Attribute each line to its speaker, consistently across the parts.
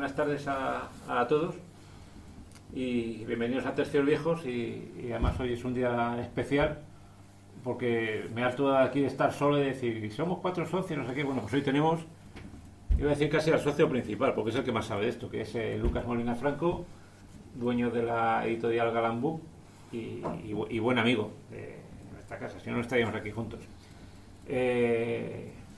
Speaker 1: buenas tardes a todos y bienvenidos a Tercios Viejos y además hoy es un día especial porque me harto aquí de estar solo y decir, somos 4 socios, no sé qué. Bueno, pues hoy tenemos, iba a decir casi al socio principal, porque es el que más sabe de esto, que es Lucas Molina Franco, dueño de la editorial Galambú y buen amigo de esta casa, si no, no estaríamos aquí juntos.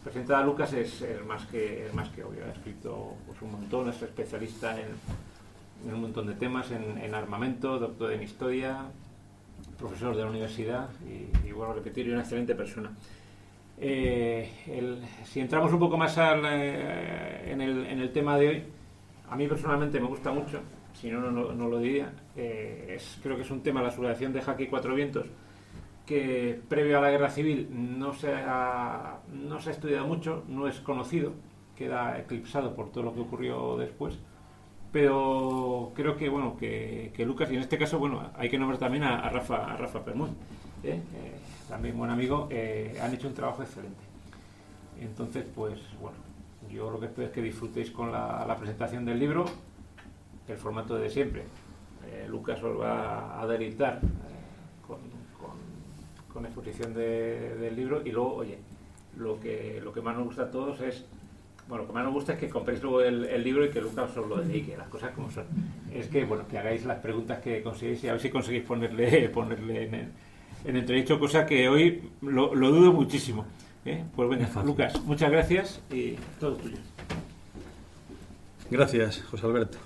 Speaker 1: Presentar a Lucas es más que obvio. Ha escrito pues, un montón, es especialista en un montón de temas, en armamento, doctor en historia, profesor de la universidad y bueno, repetir, y una excelente persona. Si entramos un poco más en el tema de hoy, a mí personalmente me gusta mucho, si no lo diría. Creo que es un tema, la sublevación de Jaque y Cuatro Vientos, que previo a la guerra civil no se ha estudiado mucho, no es conocido, queda eclipsado por todo lo que ocurrió después, pero creo que bueno que Lucas, y en este caso bueno hay que nombrar también a Rafa Permuy, también buen amigo, han hecho un trabajo excelente. Entonces pues bueno, yo lo que espero es que disfrutéis con la presentación del libro, el formato de siempre. Lucas os va a deleitar con exposición del libro, y luego, oye, lo que más nos gusta a todos es, bueno, lo que más nos gusta es que compréis luego el libro y que Lucas os lo dedique, las cosas como son. Es que, bueno, que hagáis las preguntas que consigáis y a ver si conseguís ponerle en entredicho, cosa que hoy lo dudo muchísimo. Pues bueno, Lucas, muchas gracias y todo tuyo.
Speaker 2: Gracias, José Alberto.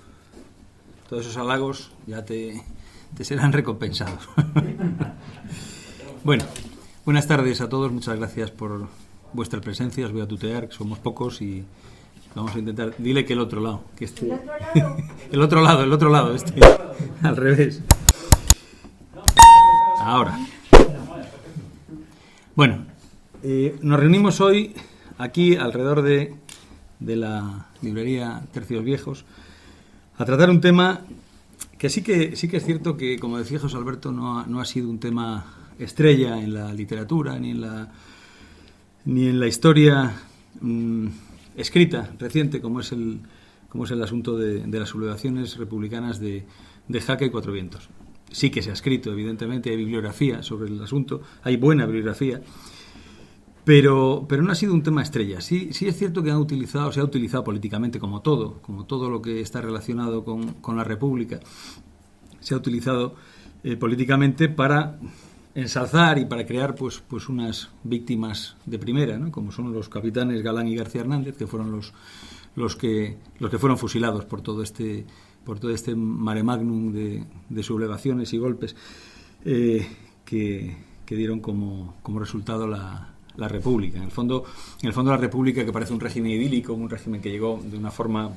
Speaker 2: Todos esos halagos ya te serán recompensados. Bueno, buenas tardes a todos, muchas gracias por vuestra presencia. Os voy a tutear, que somos pocos y vamos a intentar. Dile que el otro lado, que este. ¿El otro lado? el otro lado, este. Al revés. Ahora. Bueno, nos reunimos hoy aquí alrededor de la librería Tercios Viejos a tratar un tema que sí que es cierto que, como decía José Alberto, no ha sido un tema estrella en la literatura ni en la historia escrita reciente, como es el asunto de las sublevaciones republicanas de Jaque y Cuatro Vientos. Sí que se ha escrito, evidentemente, hay bibliografía sobre el asunto, hay buena bibliografía, pero no ha sido un tema estrella. Sí es cierto que se ha utilizado políticamente, como todo lo que está relacionado con la República, se ha utilizado políticamente para ensalzar y para crear pues unas víctimas de primera, ¿no? Como son los capitanes Galán y García Hernández, que fueron los que fueron fusilados por todo este mare magnum de sublevaciones y golpes que dieron como resultado la República. En el fondo la República, que parece un régimen idílico, un régimen que llegó de una forma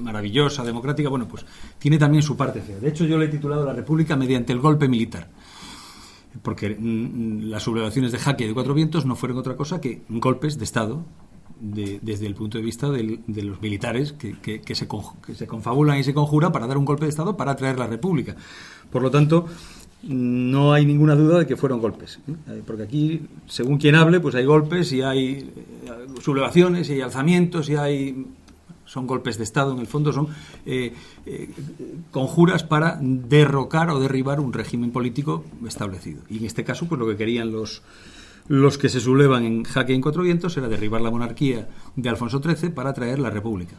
Speaker 2: maravillosa, democrática, bueno, pues tiene también su parte fea. De hecho, yo le he titulado La República mediante el golpe militar, porque las sublevaciones de Jaque y de Cuatro Vientos no fueron otra cosa que golpes de Estado desde el punto de vista de los militares que se confabulan y se conjuran para dar un golpe de Estado para traer la República. Por lo tanto, no hay ninguna duda de que fueron golpes, porque aquí, según quien hable, pues hay golpes y hay sublevaciones y hay alzamientos y son golpes de Estado. En el fondo son conjuras para derrocar o derribar un régimen político establecido. Y en este caso, pues lo que querían los que se sublevan en Jaque y en Cuatro Vientos era derribar la monarquía de Alfonso XIII para traer la República.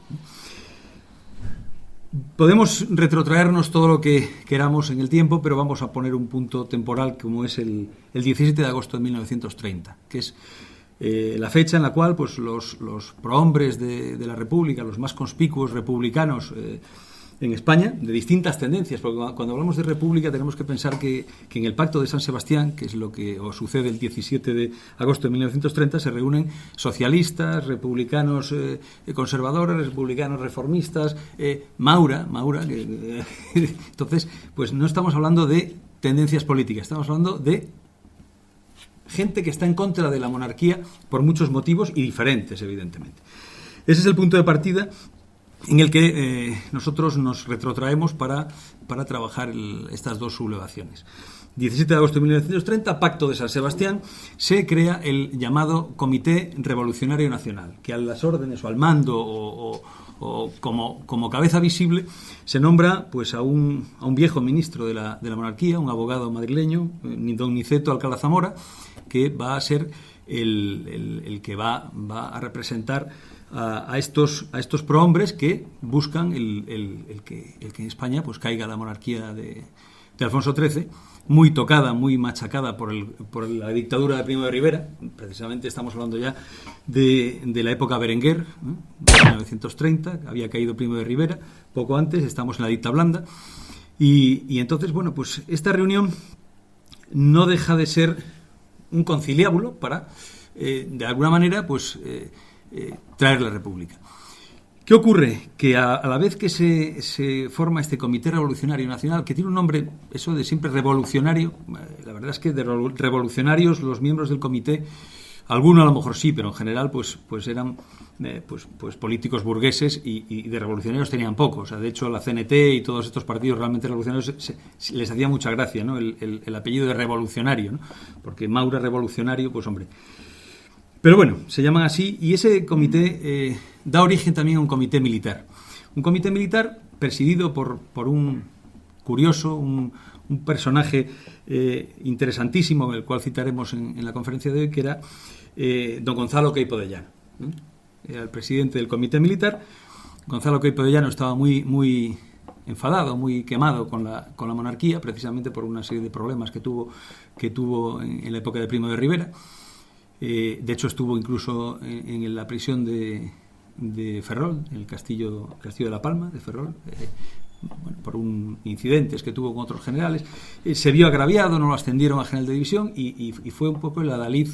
Speaker 2: Podemos retrotraernos todo lo que queramos en el tiempo, pero vamos a poner un punto temporal como es el 17 de agosto de 1930, que es la fecha en la cual pues los prohombres de la República, los más conspicuos republicanos en España, de distintas tendencias, porque cuando hablamos de República tenemos que pensar que en el Pacto de San Sebastián, que es lo que sucede el 17 de agosto de 1930, se reúnen socialistas, republicanos conservadores, republicanos reformistas, Maura entonces, pues no estamos hablando de tendencias políticas, estamos hablando de gente que está en contra de la monarquía por muchos motivos y diferentes, evidentemente. Ese es el punto de partida en el que nosotros nos retrotraemos para trabajar estas dos sublevaciones. 17 de agosto de 1930, Pacto de San Sebastián, se crea el llamado Comité Revolucionario Nacional, que a las órdenes o al mando o o como cabeza visible, se nombra pues a un viejo ministro de la monarquía, un abogado madrileño, don Niceto Alcalá Zamora, que va a ser el que va a representar a estos prohombres que buscan el que en España pues caiga la monarquía de Alfonso XIII, muy tocada, muy machacada por la dictadura de Primo de Rivera. Precisamente estamos hablando ya de la época Berenguer, de 1930, había caído Primo de Rivera, poco antes, estamos en la dicta blanda, y entonces, bueno, pues esta reunión no deja de ser un conciliábulo para, de alguna manera, pues traer la República. ¿Qué ocurre? Que a la vez que se forma este Comité Revolucionario Nacional, que tiene un nombre, eso de siempre revolucionario, la verdad es que de revolucionarios los miembros del comité, algunos a lo mejor sí, pero en general pues eran pues políticos burgueses y de revolucionarios tenían poco. O sea, de hecho la CNT y todos estos partidos realmente revolucionarios les hacía mucha gracia, ¿no? El apellido de revolucionario, ¿no? Porque Maura revolucionario, pues hombre. Pero bueno, se llaman así, y ese comité da origen también a un comité militar. Un comité militar presidido por un curioso, un personaje interesantísimo, el cual citaremos en la conferencia de hoy, que era don Gonzalo Queipo de Llano. Era el presidente del comité militar. Gonzalo Queipo de Llano estaba muy enfadado, muy quemado con la monarquía, precisamente por una serie de problemas que tuvo en la época de Primo de Rivera. De hecho, estuvo incluso en la prisión de Ferrol, en el castillo de La Palma de Ferrol, por un incidentes que tuvo con otros generales. Se vio agraviado, no lo ascendieron a general de división y fue un poco el adalid,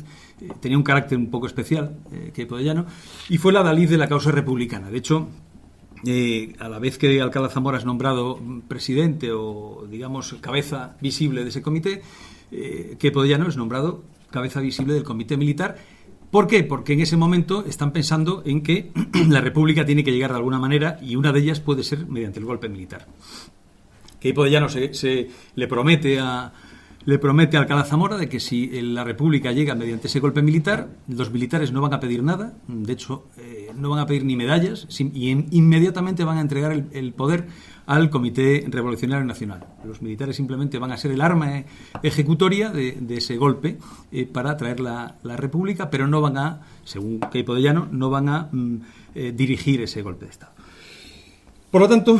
Speaker 2: tenía un carácter un poco especial, Queipo de Llano, y fue el adalid de la causa republicana. De hecho, a la vez que Alcalá Zamora es nombrado presidente o, digamos, cabeza visible de ese comité, Queipo de Llano es nombrado cabeza visible del comité militar. ¿Por qué? Porque en ese momento están pensando en que la República tiene que llegar de alguna manera, y una de ellas puede ser mediante el golpe militar. Queipo de Llano le promete a Alcalá Zamora de que si la República llega mediante ese golpe militar, los militares no van a pedir nada, de hecho no van a pedir ni medallas, y inmediatamente van a entregar el poder al Comité Revolucionario Nacional. Los militares simplemente van a ser el arma ejecutoria de ese golpe para traer la República, pero no van a, según Queipo de Llano, no van a dirigir ese golpe de Estado. Por lo tanto,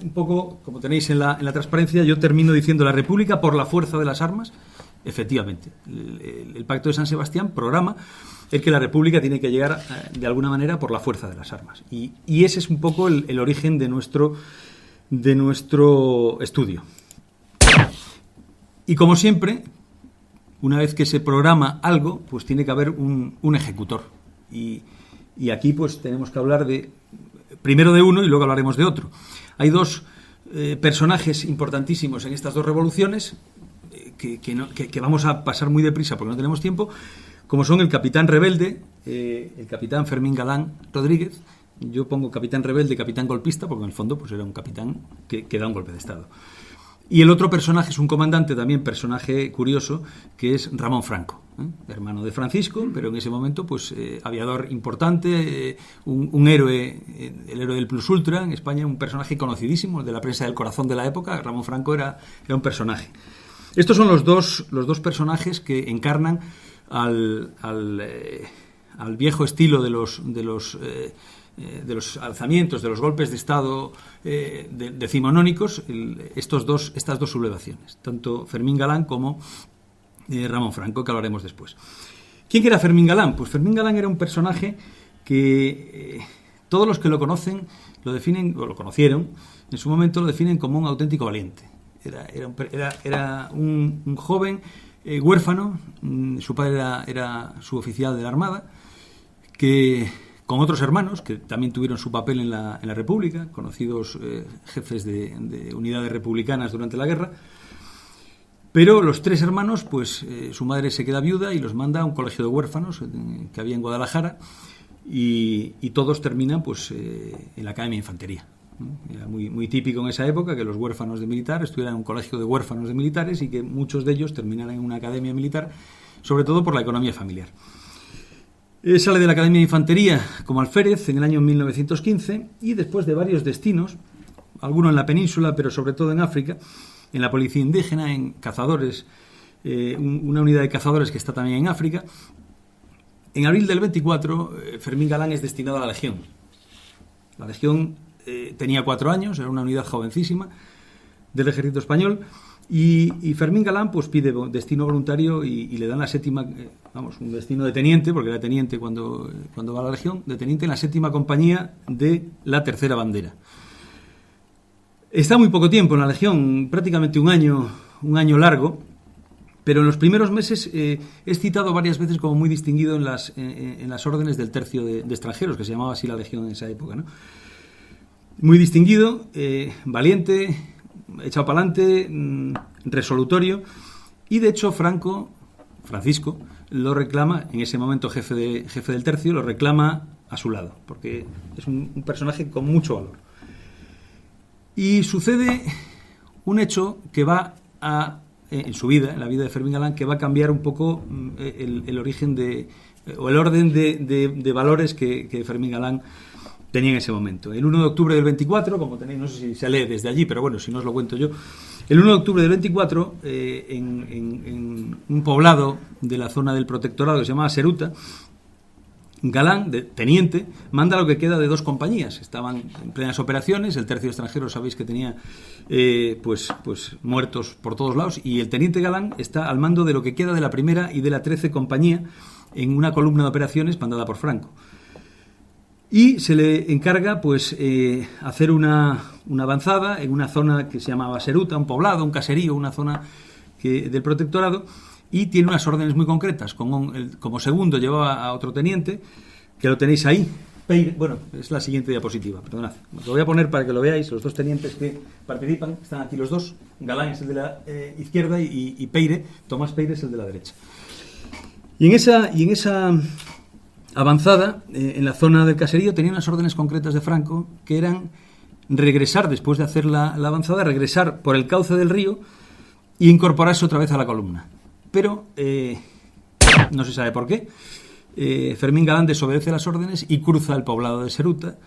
Speaker 2: un poco, como tenéis en la transparencia, yo termino diciendo la República por la fuerza de las armas. Efectivamente, el Pacto de San Sebastián programa el que la República tiene que llegar de alguna manera por la fuerza de las armas. Y ese es un poco el origen de nuestro estudio. Y como siempre, una vez que se programa algo, pues tiene que haber un ejecutor. Y aquí pues tenemos que hablar primero de uno y luego hablaremos de otro. Hay dos personajes importantísimos en estas dos revoluciones que vamos a pasar muy deprisa porque no tenemos tiempo, como son el capitán rebelde, el capitán Fermín Galán Rodríguez. Yo pongo capitán rebelde y capitán golpista porque en el fondo pues era un capitán que da un golpe de Estado. Y el otro personaje es un comandante, también personaje curioso, que es Ramón Franco, hermano de Francisco, pero en ese momento pues aviador importante, un héroe, el héroe del plus ultra en España, un personaje conocidísimo de la prensa del corazón de la época. Ramón Franco era un personaje. Estos son los dos personajes que encarnan al viejo estilo de los alzamientos, de los golpes de Estado decimonónicos, estas dos sublevaciones, tanto Fermín Galán como Ramón Franco, que hablaremos después. ¿Quién era Fermín Galán? Pues Fermín Galán era un personaje que todos los que lo conocen lo definen, o lo conocieron, en su momento lo definen como un auténtico valiente. Era un joven huérfano, su padre era suboficial de la Armada, que con otros hermanos que también tuvieron su papel en la República, conocidos jefes de unidades republicanas durante la guerra. Pero los tres hermanos, pues su madre se queda viuda y los manda a un colegio de huérfanos que había en Guadalajara, y todos terminan pues en la Academia de Infantería. Era muy típico en esa época que los huérfanos de militar estuvieran en un colegio de huérfanos de militares y que muchos de ellos terminaran en una academia militar, sobre todo por la economía familiar. Sale de la Academia de Infantería como alférez en el año 1915 y después de varios destinos, algunos en la península, pero sobre todo en África, en la policía indígena, en cazadores, una unidad de cazadores que está también en África. En abril del 24, Fermín Galán es destinado a la Legión. La Legión tenía 4 años, era una unidad jovencísima del ejército español, y Fermín Galán pues pide destino voluntario y le dan la 7ª, un destino de teniente, porque era teniente cuando va a la Legión, de teniente en la 7ª compañía de la 3ª bandera. Está muy poco tiempo en la Legión, prácticamente un año largo, pero en los primeros meses es citado varias veces como muy distinguido en las órdenes del tercio de extranjeros, que se llamaba así la Legión en esa época, ¿no? Muy distinguido, valiente, echado para adelante, resolutorio, y de hecho Francisco lo reclama, en ese momento jefe del tercio, lo reclama a su lado, porque es un personaje con mucho valor. Y sucede un hecho que va en su vida, en la vida de Fermín Galán, que va a cambiar un poco el origen o el orden de valores que Fermín Galán tenía en ese momento. El 1 de octubre del 24, como tenéis, no sé si se lee desde allí, pero bueno, si no os lo cuento yo. El 1 de octubre del 24, en un poblado de la zona del protectorado que se llamaba Seruta, Galán, de teniente, manda lo que queda de 2 compañías. Estaban en plenas operaciones, el tercio extranjero sabéis que tenía pues muertos por todos lados, y el teniente Galán está al mando de lo que queda de la 1ª y de la 13 compañía en una columna de operaciones mandada por Franco. Y se le encarga pues hacer una avanzada en una zona que se llamaba Seruta, un poblado, un caserío, una zona del protectorado, y tiene unas órdenes muy concretas. Como segundo llevaba a otro teniente, que lo tenéis ahí. Bueno, es la siguiente diapositiva, perdonad. Lo voy a poner para que lo veáis. Los 2 tenientes que participan, están aquí los 2. Galán es el de la izquierda y Peire, Tomás Peire, es el de la derecha. Y en esa avanzada, en la zona del caserío, tenía unas órdenes concretas de Franco, que eran regresar, después de hacer la avanzada, regresar por el cauce del río e incorporarse otra vez a la columna. Pero no se sabe por qué. Fermín Galán desobedece las órdenes y cruza el poblado de Seruta,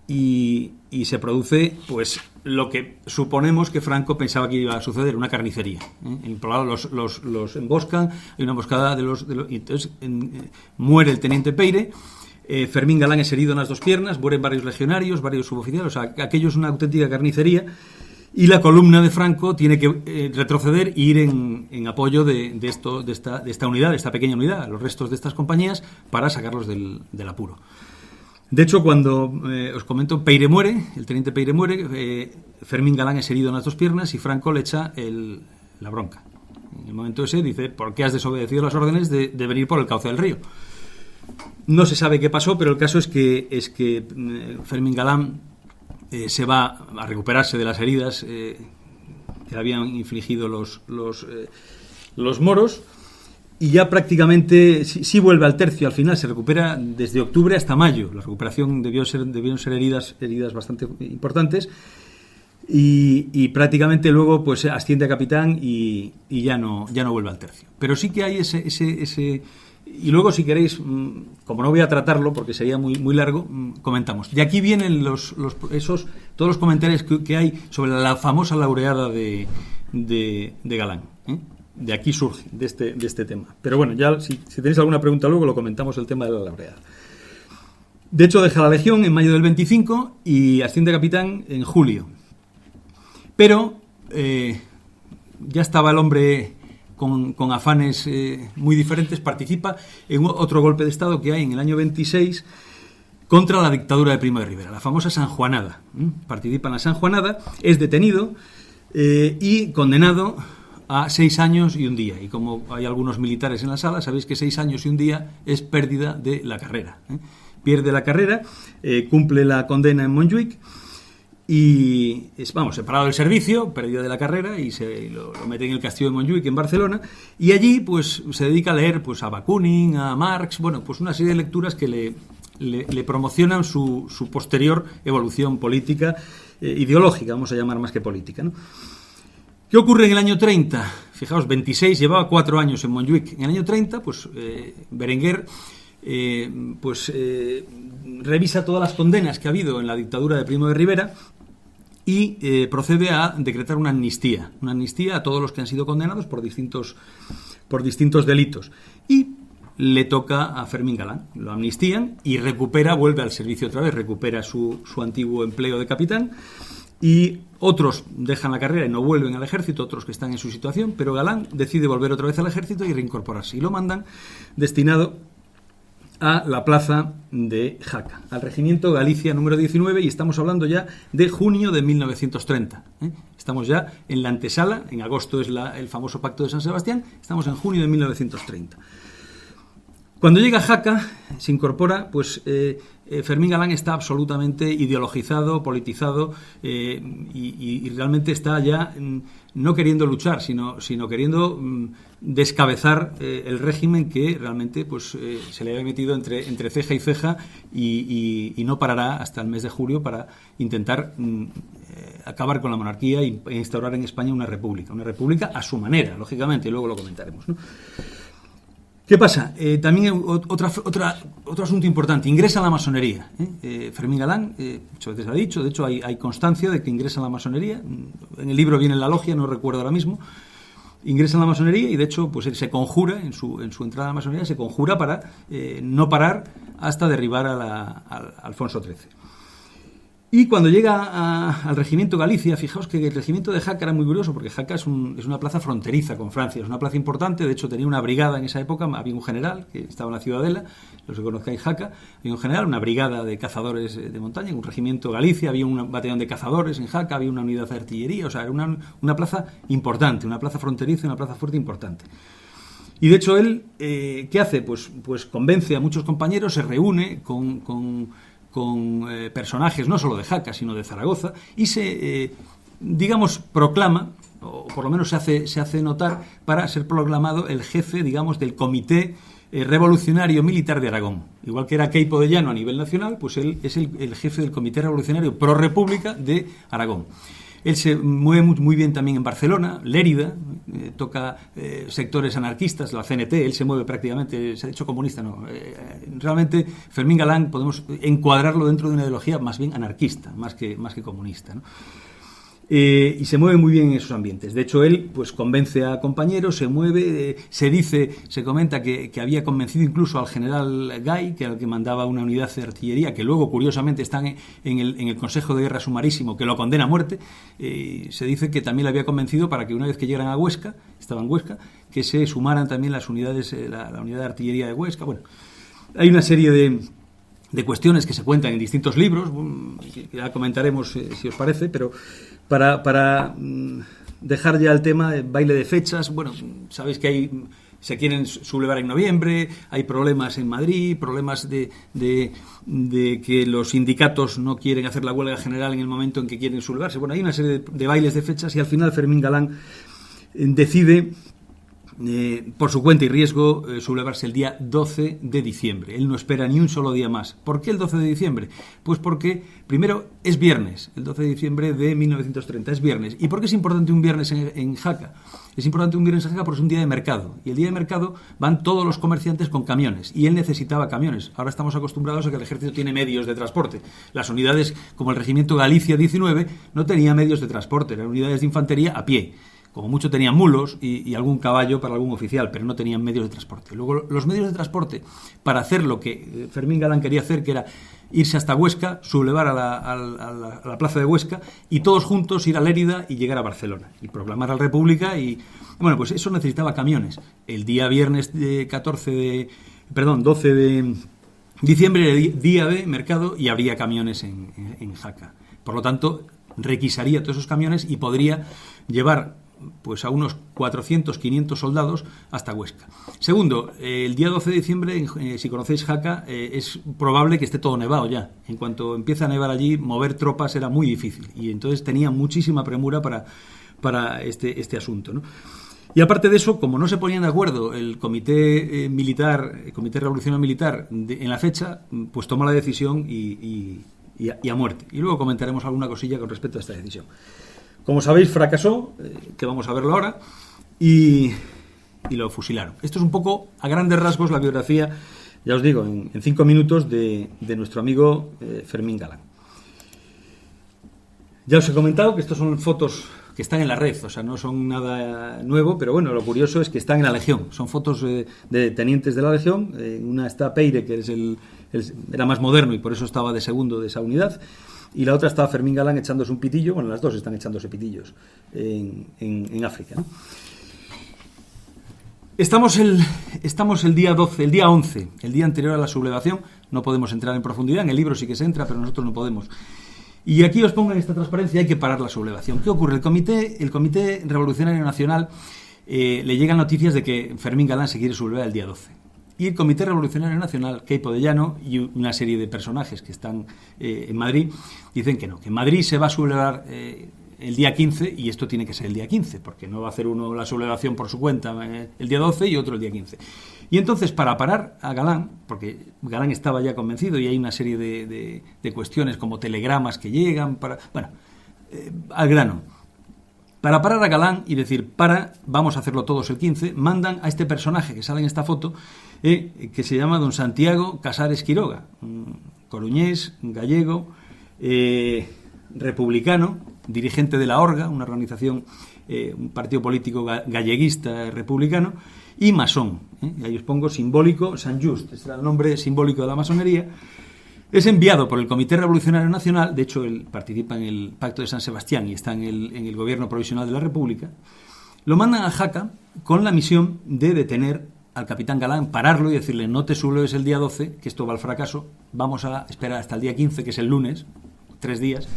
Speaker 2: y se produce pues lo que suponemos que Franco pensaba que iba a suceder, una carnicería. En el poblado los emboscan, hay una emboscada y entonces muere el teniente Peire. Fermín Galán es herido en las 2 piernas, mueren varios legionarios, varios suboficiales, o sea, aquello es una auténtica carnicería. Y la columna de Franco tiene que retroceder e ir en apoyo de esta unidad, de esta pequeña unidad, los restos de estas compañías, para sacarlos del apuro. De hecho, cuando os comento, Peire muere, el teniente Peire muere, Fermín Galán es herido en las 2 piernas y Franco le echa la bronca. En el momento ese dice: ¿por qué has desobedecido las órdenes de venir por el cauce del río? No se sabe qué pasó, pero el caso es que Fermín Galán se va a recuperarse de las heridas que le habían infligido los moros, y ya prácticamente sí vuelve al tercio. Al final se recupera desde octubre hasta mayo. La recuperación debieron ser heridas bastante importantes, y prácticamente luego pues asciende a capitán y ya no vuelve al tercio. Pero sí que hay ese y luego, si queréis, como no voy a tratarlo porque sería muy largo, comentamos. De aquí vienen todos los comentarios que hay sobre la famosa laureada de Galán. De aquí surge, de este tema. Pero bueno, ya si tenéis alguna pregunta luego lo comentamos, el tema de la laureada. De hecho, deja la Legión en mayo del 25 y asciende a capitán en julio. Pero ya estaba el hombre con afanes muy diferentes. Participa en otro golpe de Estado que hay en el año 26 contra la dictadura de Primo de Rivera, la famosa Sanjuanada. Participa en la Sanjuanada, es detenido y condenado a 6 años y un día. Y como hay algunos militares en la sala, sabéis que 6 años y un día es pérdida de la carrera. Pierde la carrera, cumple la condena en Montjuic y separado del servicio, pérdida de la carrera, y lo mete en el castillo de Montjuic en Barcelona, y allí pues se dedica a leer pues a Bakunin, a Marx, pues una serie de lecturas que le promocionan su posterior evolución política, ideológica, vamos a llamar más que política, ¿no? ¿Qué ocurre en el año 30? Fijaos, 26, llevaba 4 años en Montjuic. En el año 30, pues Berenguer revisa todas las condenas que ha habido en la dictadura de Primo de Rivera y procede a decretar una amnistía a todos los que han sido condenados por distintos delitos. Y le toca a Fermín Galán, lo amnistían y vuelve al servicio otra vez, recupera su antiguo empleo de capitán, y otros dejan la carrera y no vuelven al ejército, otros que están en su situación, pero Galán decide volver otra vez al ejército y reincorporarse, y lo mandan destinado a la plaza de Jaca, al regimiento Galicia número 19, y estamos hablando ya de junio de 1930. Estamos ya en la antesala, en agosto es el famoso Pacto de San Sebastián, estamos en junio de 1930. Cuando llega a Jaca, se incorpora, Fermín Galán está absolutamente ideologizado, politizado, y realmente está ya no queriendo luchar, sino queriendo descabezar el régimen que realmente se le había metido entre ceja y ceja, y no parará hasta el mes de julio para intentar acabar con la monarquía e instaurar en España una república a su manera, lógicamente, y luego lo comentaremos, ¿no? ¿Qué pasa? También otro asunto importante, ingresa a la masonería. Fermín Galán, muchas veces ha dicho, de hecho hay constancia de que ingresa a la masonería, en el libro viene la logia, no recuerdo ahora mismo, ingresa a la masonería y de hecho él se conjura, en su entrada a la masonería, se conjura para no parar hasta derribar a Alfonso XIII. Y cuando llega al regimiento Galicia, fijaos que el regimiento de Jaca era muy curioso, porque Jaca es una plaza fronteriza con Francia, es una plaza importante, de hecho tenía una brigada en esa época, había un general que estaba en la Ciudadela, los que conozcáis Jaca, había un general, una brigada de cazadores de montaña, un regimiento Galicia, había un batallón de cazadores en Jaca, había una unidad de artillería, o sea, era una plaza importante, una plaza fronteriza, una plaza fuerte importante. Y de hecho él, ¿qué hace? Pues convence a muchos compañeros, se reúne con personajes no solo de Jaca, sino de Zaragoza, y se, proclama, o por lo menos se hace notar, para ser proclamado el jefe, del Comité Revolucionario Militar de Aragón. Igual que era Queipo de Llano a nivel nacional, pues él es el jefe del Comité Revolucionario Pro República de Aragón. Él se mueve muy bien también en Barcelona, Lérida, toca sectores anarquistas, la CNT, él se mueve prácticamente, se ha hecho comunista, no. Realmente Fermín Galán podemos encuadrarlo dentro de una ideología más bien anarquista, más que comunista, ¿no? Y se mueve muy bien en esos ambientes. De hecho, él convence a compañeros, se mueve, se comenta que había convencido incluso al general Gay, que era el que mandaba una unidad de artillería, que luego, curiosamente, están en el Consejo de Guerra Sumarísimo, que lo condena a muerte. Se dice que también le había convencido para que una vez que llegaran a Huesca, estaba en Huesca, que se sumaran también las unidades, la unidad de artillería de Huesca. Bueno, hay una serie de cuestiones que se cuentan en distintos libros, que ya comentaremos si os parece, pero para dejar ya el tema, baile de fechas, sabéis que se quieren sublevar en noviembre, hay problemas en Madrid, problemas de que los sindicatos no quieren hacer la huelga general en el momento en que quieren sublevarse. Hay una serie de bailes de fechas y al final Fermín Galán decide por su cuenta y riesgo sublevarse el día 12 de diciembre. Él no espera ni un solo día más. ¿Por qué el 12 de diciembre? Pues porque, primero, es viernes, el 12 de diciembre de 1930, es viernes. ¿Y por qué es importante un viernes en Jaca? Es importante un viernes en Jaca porque es un día de mercado. Y el día de mercado van todos los comerciantes con camiones. Y él necesitaba camiones. Ahora estamos acostumbrados a que el ejército tiene medios de transporte. Las unidades, como el regimiento Galicia 19, no tenía medios de transporte. Eran unidades de infantería a pie. Como mucho tenían mulos y algún caballo para algún oficial, pero no tenían medios de transporte. Luego, los medios de transporte para hacer lo que Fermín Galán quería hacer, que era irse hasta Huesca, sublevar a la plaza de Huesca y todos juntos ir a Lérida y llegar a Barcelona y proclamar la República. Y pues eso necesitaba camiones. El día viernes 12 de diciembre era día de mercado y habría camiones en Jaca. Por lo tanto, requisaría todos esos camiones y podría llevar a unos 400, 500 soldados hasta Huesca. Segundo, el día 12 de diciembre, si conocéis Jaca, es probable que esté todo nevado ya. En cuanto empieza a nevar allí, mover tropas era muy difícil y entonces tenía muchísima premura para este asunto, ¿no? Y aparte de eso, como no se ponían de acuerdo el Comité Revolucionario Militar en la fecha, pues toma la decisión y a muerte. Y luego comentaremos alguna cosilla con respecto a esta decisión. Como sabéis, fracasó, que vamos a verlo ahora, y lo fusilaron. Esto es un poco, a grandes rasgos, la biografía ya os digo, en 5 minutos de nuestro amigo Fermín Galán. Ya os he comentado que estas son fotos que están en la red, o sea, no son nada nuevo, pero bueno, lo curioso es que están en la Legión. Son fotos de tenientes de la Legión. Una está Peire, que es era más moderno y por eso estaba de segundo de esa unidad, y la otra estaba Fermín Galán echándose un pitillo. Bueno, las dos están echándose pitillos en África, ¿no? Estamos el día 12, el día 11, el día anterior a la sublevación. No podemos entrar en profundidad, en el libro sí que se entra, pero nosotros no podemos. Y aquí os pongo en esta transparencia: hay que parar la sublevación. ¿Qué ocurre? El Comité Revolucionario Nacional le llegan noticias de que Fermín Galán se quiere sublevar el día 12. Y el Comité Revolucionario Nacional, Queipo de Llano y una serie de personajes que están en Madrid, dicen que no, que Madrid se va a sublevar el día 15, y esto tiene que ser el día 15, porque no va a hacer uno la sublevación por su cuenta el día 12 y otro el día 15. Y entonces, para parar a Galán, porque Galán estaba ya convencido y hay una serie de cuestiones como telegramas que llegan, al grano. Para parar a Galán y decir, vamos a hacerlo todos el 15, mandan a este personaje que sale en esta foto, que se llama don Santiago Casares Quiroga, coruñés, gallego, republicano, dirigente de la Orga, una organización, un partido político galleguista republicano, y masón. Y ahí os pongo simbólico, San Just, este era el nombre simbólico de la masonería. Es enviado por el Comité Revolucionario Nacional. De hecho, él participa en el Pacto de San Sebastián y está en el Gobierno Provisional de la República. Lo mandan a Jaca con la misión de detener al capitán Galán, pararlo y decirle: no te subleves el día 12, que esto va al fracaso, vamos a esperar hasta el día 15, que es el lunes, 3 días.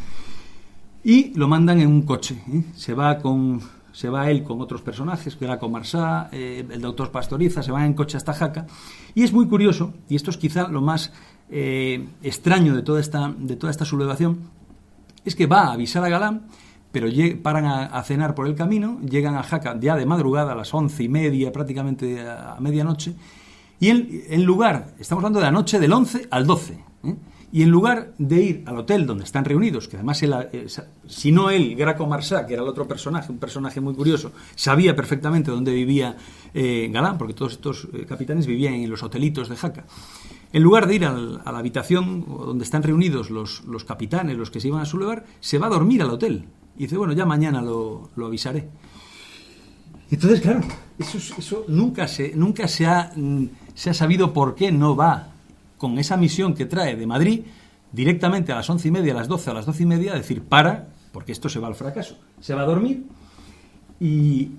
Speaker 2: Y lo mandan en un coche. Se va él con otros personajes, Graco Marsá, el doctor Pastoriza, se van en coche hasta Jaca. Y es muy curioso, y esto es quizá lo más extraño de toda esta sublevación, es que va a avisar a Galán, pero paran a cenar por el camino, llegan a Jaca ya de madrugada, a las 11:30, prácticamente a medianoche, y en lugar, estamos hablando de la noche del 11 al 12, y en lugar de ir al hotel donde están reunidos, que además si no él, Graco Marsá, que era el otro personaje, un personaje muy curioso, sabía perfectamente dónde vivía Galán, porque todos estos capitanes vivían en los hotelitos de Jaca. En lugar de ir a la habitación donde están reunidos los capitanes, los que se iban a sublevar, se va a dormir al hotel. Y dice, bueno, ya mañana lo avisaré. Entonces, claro, eso nunca se ha sabido por qué no va con esa misión que trae de Madrid directamente a las 11:30, a las 12, a las 12:30, a decir, porque esto se va al fracaso. Se va a dormir y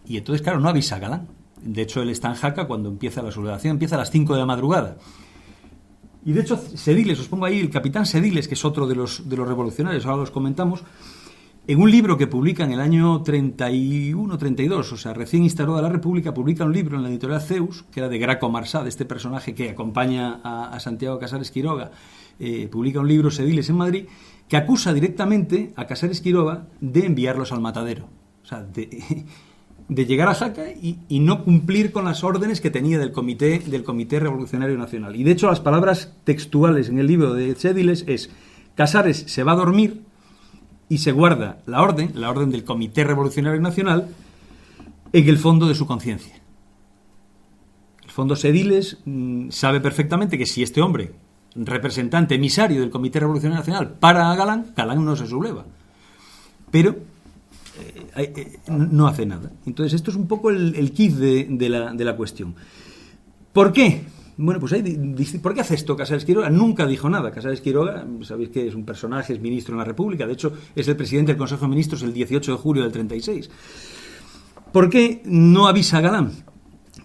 Speaker 2: entonces, claro, no avisa a Galán. De hecho, él está en Jaca cuando empieza la sublevación, empieza a las 5 de la madrugada. Y de hecho, Sediles, os pongo ahí, el capitán Sediles, que es otro de los revolucionarios, ahora los comentamos, en un libro que publica en el año 31-32, o sea, recién instaurada la República, publica un libro en la editorial Zeus, que era de Graco Marsá, de este personaje que acompaña a Santiago Casares Quiroga. Publica un libro, Sediles, en Madrid, que acusa directamente a Casares Quiroga de enviarlos al matadero. O sea, de llegar a Jaca y no cumplir con las órdenes que tenía del Comité Revolucionario Nacional. Y de hecho, las palabras textuales en el libro de Sediles es: Casares se va a dormir y se guarda la orden del Comité Revolucionario Nacional, en el fondo de su conciencia. El fondo Sediles sabe perfectamente que si este hombre, representante, emisario del Comité Revolucionario Nacional, para a Galán no se subleva. Pero no hace nada. Entonces, esto es un poco el kit de la cuestión. ¿Por qué? Bueno, pues ¿por qué hace esto Casares Quiroga? Nunca dijo nada. Casares Quiroga, sabéis que es un personaje, es ministro en la República, de hecho es el presidente del Consejo de Ministros el 18 de julio del 36. ¿Por qué no avisa a Galán?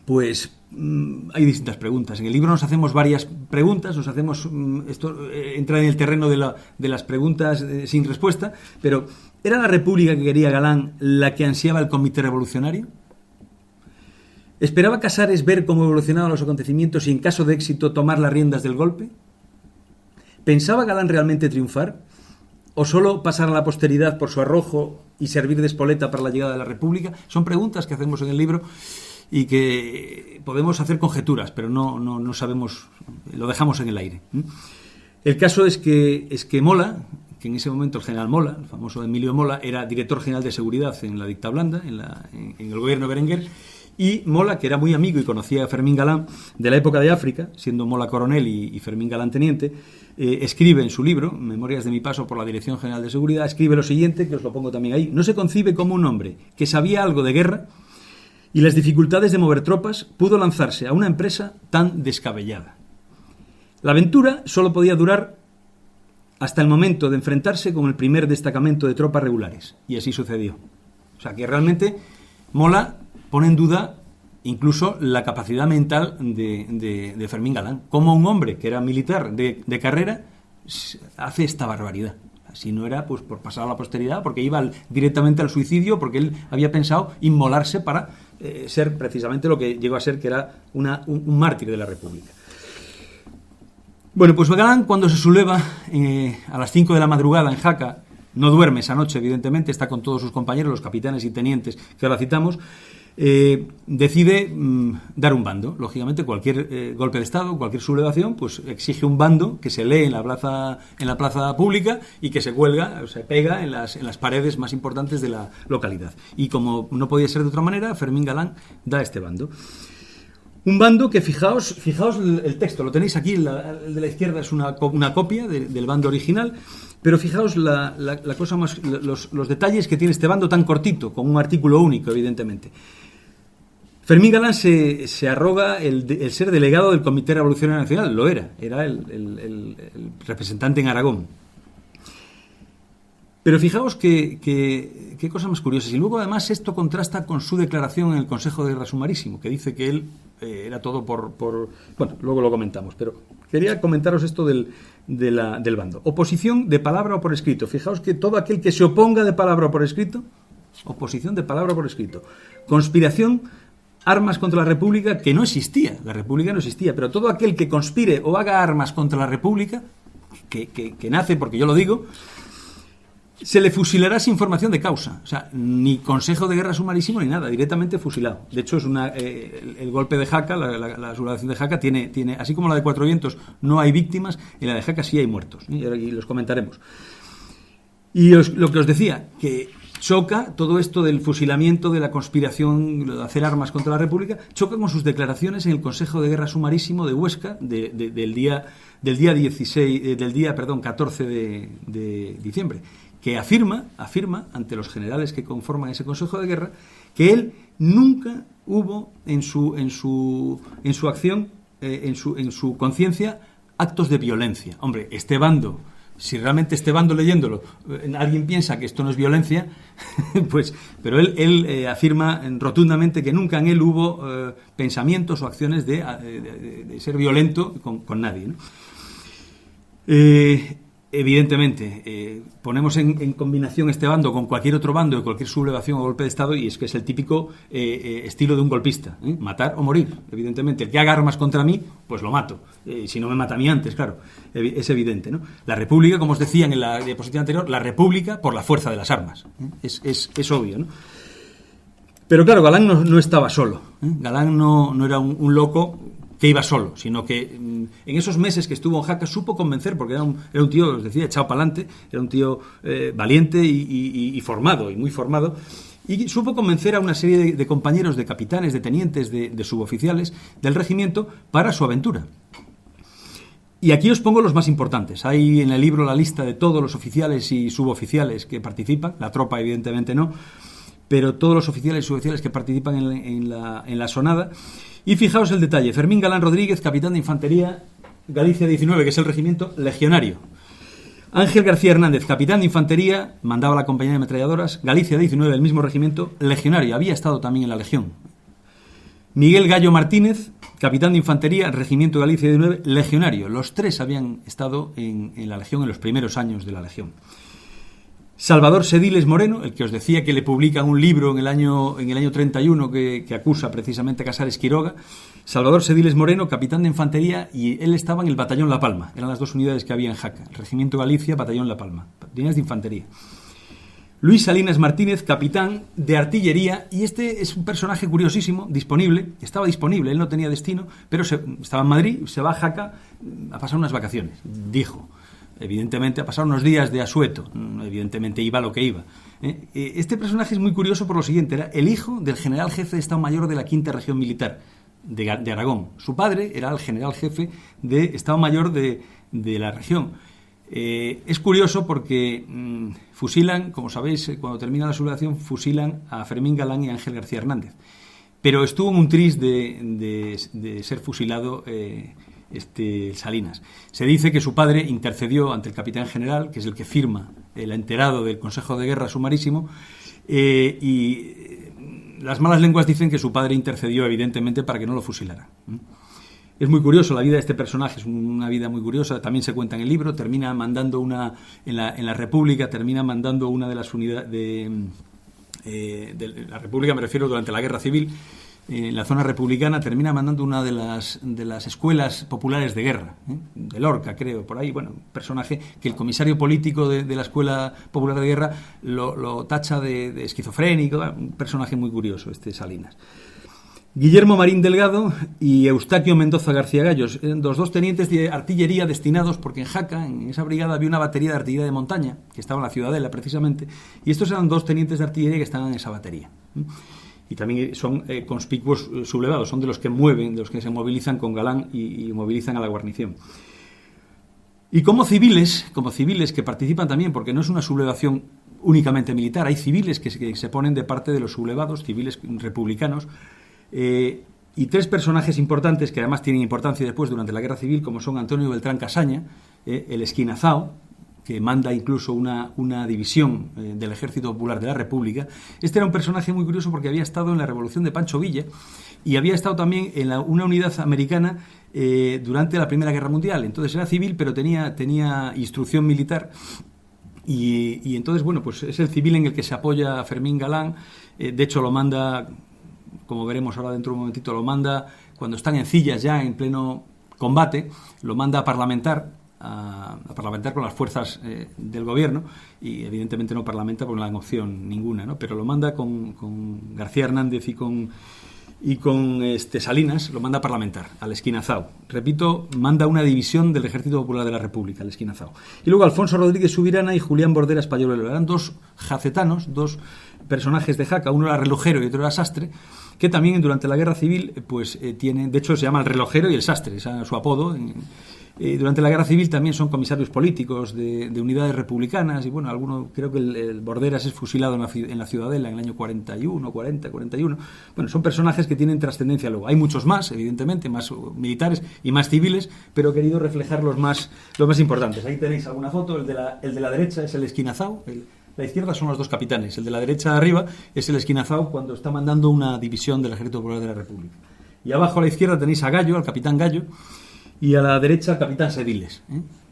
Speaker 2: Pues hay distintas preguntas. En el libro nos hacemos varias preguntas, esto entra en el terreno de las preguntas sin respuesta, pero ¿era la República que quería Galán la que ansiaba el Comité Revolucionario? ¿Esperaba Casares ver cómo evolucionaban los acontecimientos y, en caso de éxito, tomar las riendas del golpe? ¿Pensaba Galán realmente triunfar? ¿O solo pasar a la posteridad por su arrojo y servir de espoleta para la llegada de la República? Son preguntas que hacemos en el libro y que podemos hacer conjeturas, pero no sabemos, lo dejamos en el aire. El caso es que Mola, que en ese momento el general Mola, el famoso Emilio Mola, era director general de seguridad en la dictablanda, en el gobierno de Berenguer, y Mola, que era muy amigo y conocía a Fermín Galán de la época de África, siendo Mola coronel y Fermín Galán teniente, escribe en su libro, Memorias de mi paso por la Dirección General de Seguridad, escribe lo siguiente, que os lo pongo también ahí: no se concibe cómo un hombre que sabía algo de guerra y las dificultades de mover tropas pudo lanzarse a una empresa tan descabellada. La aventura solo podía durar hasta el momento de enfrentarse con el primer destacamento de tropas regulares, y así sucedió. O sea que realmente Mola pone en duda incluso la capacidad mental de Fermín Galán. Como un hombre que era militar de carrera hace esta barbaridad. Si no era pues por pasar a la posteridad, porque iba directamente al suicidio, porque él había pensado inmolarse para ser precisamente lo que llegó a ser, que era un mártir de la República. Bueno, pues Galán, cuando se subleva a las 5 de la madrugada en Jaca, no duerme esa noche, evidentemente, está con todos sus compañeros, los capitanes y tenientes que ahora citamos, decide dar un bando. Lógicamente, cualquier golpe de Estado, cualquier sublevación, pues exige un bando que se lee en la plaza pública y que se cuelga, o se pega en las paredes más importantes de la localidad. Y como no podía ser de otra manera, Fermín Galán da este bando. Un bando que, fijaos el texto, lo tenéis aquí, el de la izquierda es una copia del bando original, pero fijaos la cosa más, los detalles que tiene este bando tan cortito, con un artículo único, evidentemente. Fermín Galán se arroga el ser delegado del Comité Revolucionario Nacional, lo era el representante en Aragón. Pero fijaos qué cosa más curiosa. Y luego, además, esto contrasta con su declaración en el Consejo de Guerra Sumarísimo, que dice que él era todo por... Bueno, luego lo comentamos, pero quería comentaros esto del bando. Oposición de palabra o por escrito. Fijaos que todo aquel que se oponga de palabra o por escrito, oposición de palabra o por escrito. Conspiración, armas contra la República, que no existía. La República no existía, pero todo aquel que conspire o haga armas contra la República, que nace, porque yo lo digo, se le fusilará sin formación de causa. O sea, ni Consejo de Guerra Sumarísimo ni nada, directamente fusilado. De hecho, es el golpe de Jaca, la sublevación de Jaca, tiene, así como la de Cuatro Vientos no hay víctimas, en la de Jaca sí hay muertos, y los comentaremos. Y lo que os decía, que choca todo esto del fusilamiento, de la conspiración, de hacer armas contra la República, choca con sus declaraciones en el Consejo de Guerra Sumarísimo de Huesca del día 14 de diciembre, que afirma ante los generales que conforman ese Consejo de Guerra que él nunca hubo en su acción, en su conciencia, actos de violencia. Hombre, este bando, si realmente este bando leyéndolo alguien piensa que esto no es violencia, pues, pero él afirma rotundamente que nunca en él hubo pensamientos o acciones de ser violento con nadie, ¿no? Evidentemente, ponemos en combinación este bando con cualquier otro bando de cualquier sublevación o golpe de Estado, y es que es el típico estilo de un golpista, matar o morir. Evidentemente, el que haga armas contra mí, pues lo mato. Si no me mata a mí antes, claro, es evidente, ¿no? La República, como os decía en la diapositiva anterior, la República por la fuerza de las armas. Es obvio, ¿no? Pero claro, Galán no estaba solo. Galán no era un loco que iba solo, sino que en esos meses que estuvo en Jaca supo convencer, porque era un tío, os decía, echado para adelante, era un tío valiente y formado, y muy formado, y supo convencer a una serie de compañeros, de capitanes, de tenientes, de suboficiales del regimiento para su aventura. Y aquí os pongo los más importantes. Hay en el libro la lista de todos los oficiales y suboficiales que participan, la tropa evidentemente no, pero todos los oficiales y suboficiales que participan en la sonada. Y fijaos el detalle: Fermín Galán Rodríguez, capitán de infantería, Galicia 19, que es el regimiento legionario. Ángel García Hernández, capitán de infantería, mandaba la compañía de ametralladoras, Galicia 19, el mismo regimiento, legionario, había estado también en la Legión. Miguel Gallo Martínez, capitán de infantería, regimiento Galicia 19, legionario. Los tres habían estado en la Legión en los primeros años de la Legión. Salvador Sediles Moreno, el que os decía que le publican un libro en el año 31 que acusa precisamente a Casares Quiroga. Salvador Sediles Moreno, capitán de infantería, y él estaba en el batallón La Palma. Eran las dos unidades que había en Jaca, el regimiento Galicia, batallón La Palma, líneas de infantería. Luis Salinas Martínez, capitán de artillería, y este es un personaje curiosísimo, estaba disponible, él no tenía destino, pero estaba en Madrid, se va a Jaca a pasar unas vacaciones, dijo. evidentemente, a pasar unos días de asueto. Evidentemente iba lo que iba. Este personaje es muy curioso por lo siguiente: era el hijo del general jefe de Estado Mayor de la Quinta Región Militar de Aragón. Su padre era el general jefe de Estado Mayor de la región. Es curioso porque fusilan, como sabéis, cuando termina la sublevación, fusilan a Fermín Galán y a Ángel García Hernández. Pero estuvo en un tris de ser fusilado Salinas. Se dice que su padre intercedió ante el capitán general, que es el que firma el enterado del Consejo de Guerra sumarísimo, y las malas lenguas dicen que su padre intercedió evidentemente para que no lo fusilaran. Es muy curioso la vida de este personaje, es una vida muy curiosa, también se cuenta en el libro. Termina mandando en la República, termina mandando una de las unidades de la República, me refiero durante la Guerra Civil, en la zona republicana, termina mandando una de las escuelas populares de guerra, de Lorca, creo, por ahí. Bueno, un personaje que el comisario político de la Escuela Popular de Guerra lo tacha de esquizofrénico. Un personaje muy curioso, Salinas. Guillermo Marín Delgado y Eustaquio Mendoza García Gallos, los dos tenientes de artillería destinados, porque en Jaca, en esa brigada, había una batería de artillería de montaña, que estaba en la Ciudadela precisamente, y estos eran dos tenientes de artillería que estaban en esa batería. Y también son conspicuos sublevados, son de los que mueven, de los que se movilizan con Galán y movilizan a la guarnición. Y como civiles que participan también, porque no es una sublevación únicamente militar, hay civiles que se ponen de parte de los sublevados, civiles republicanos, y tres personajes importantes que además tienen importancia después durante la Guerra Civil, como son Antonio Beltrán Casaña, el Esquinazao, que manda incluso una división del Ejército Popular de la República. Este era un personaje muy curioso porque había estado en la Revolución de Pancho Villa y había estado también en una unidad americana durante la Primera Guerra Mundial. Entonces era civil, pero tenía instrucción militar. Y entonces, bueno, pues es el civil en el que se apoya Fermín Galán. De hecho, lo manda, como veremos ahora dentro de un momentito, lo manda cuando están en Cillas ya en pleno combate, lo manda a parlamentar con las fuerzas del gobierno, y evidentemente no parlamenta porque no le dan opción ninguna, ¿no? Pero lo manda con García Hernández y con Salinas, lo manda a parlamentar al Esquinazao. Repito, manda una división del Ejército Popular de la República, al Esquinazao. Y luego Alfonso Rodríguez Subirana y Julián Borderas Payolero. Eran dos jacetanos, dos personajes de Jaca, uno era relojero y otro era sastre, que también durante la Guerra Civil tienen, de hecho se llama el relojero y el sastre, es su apodo. Durante la Guerra Civil también son comisarios políticos de unidades republicanas, y bueno, creo que el Borderas es fusilado en la Ciudadela en el año 41. Bueno, son personajes que tienen trascendencia luego. Hay muchos más, evidentemente, más militares y más civiles, pero he querido reflejar los más importantes. Ahí tenéis alguna foto. El de la derecha es el Esquinazao, la izquierda son los dos capitanes. El de la derecha de arriba es el Esquinazao cuando está mandando una división del Ejército Popular de la República. Y abajo a la izquierda tenéis a Gallo, al capitán Gallo, y a la derecha el capitán Sediles.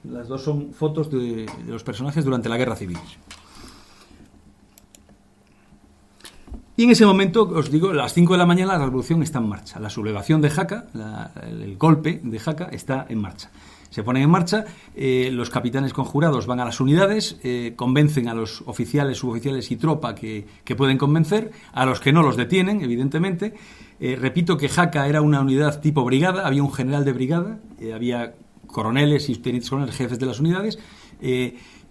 Speaker 2: Las dos son fotos de los personajes durante la Guerra Civil. Y en ese momento, os digo, a las 5 de la mañana la revolución está en marcha. La sublevación de Jaca, el golpe de Jaca está en marcha. Se ponen en marcha, los capitanes conjurados van a las unidades, convencen a los oficiales, suboficiales y tropa que pueden convencer, a los que no los detienen, evidentemente. Repito que Jaca era una unidad tipo brigada, había un general de brigada, había coroneles y tenientes coroneles, jefes de las unidades,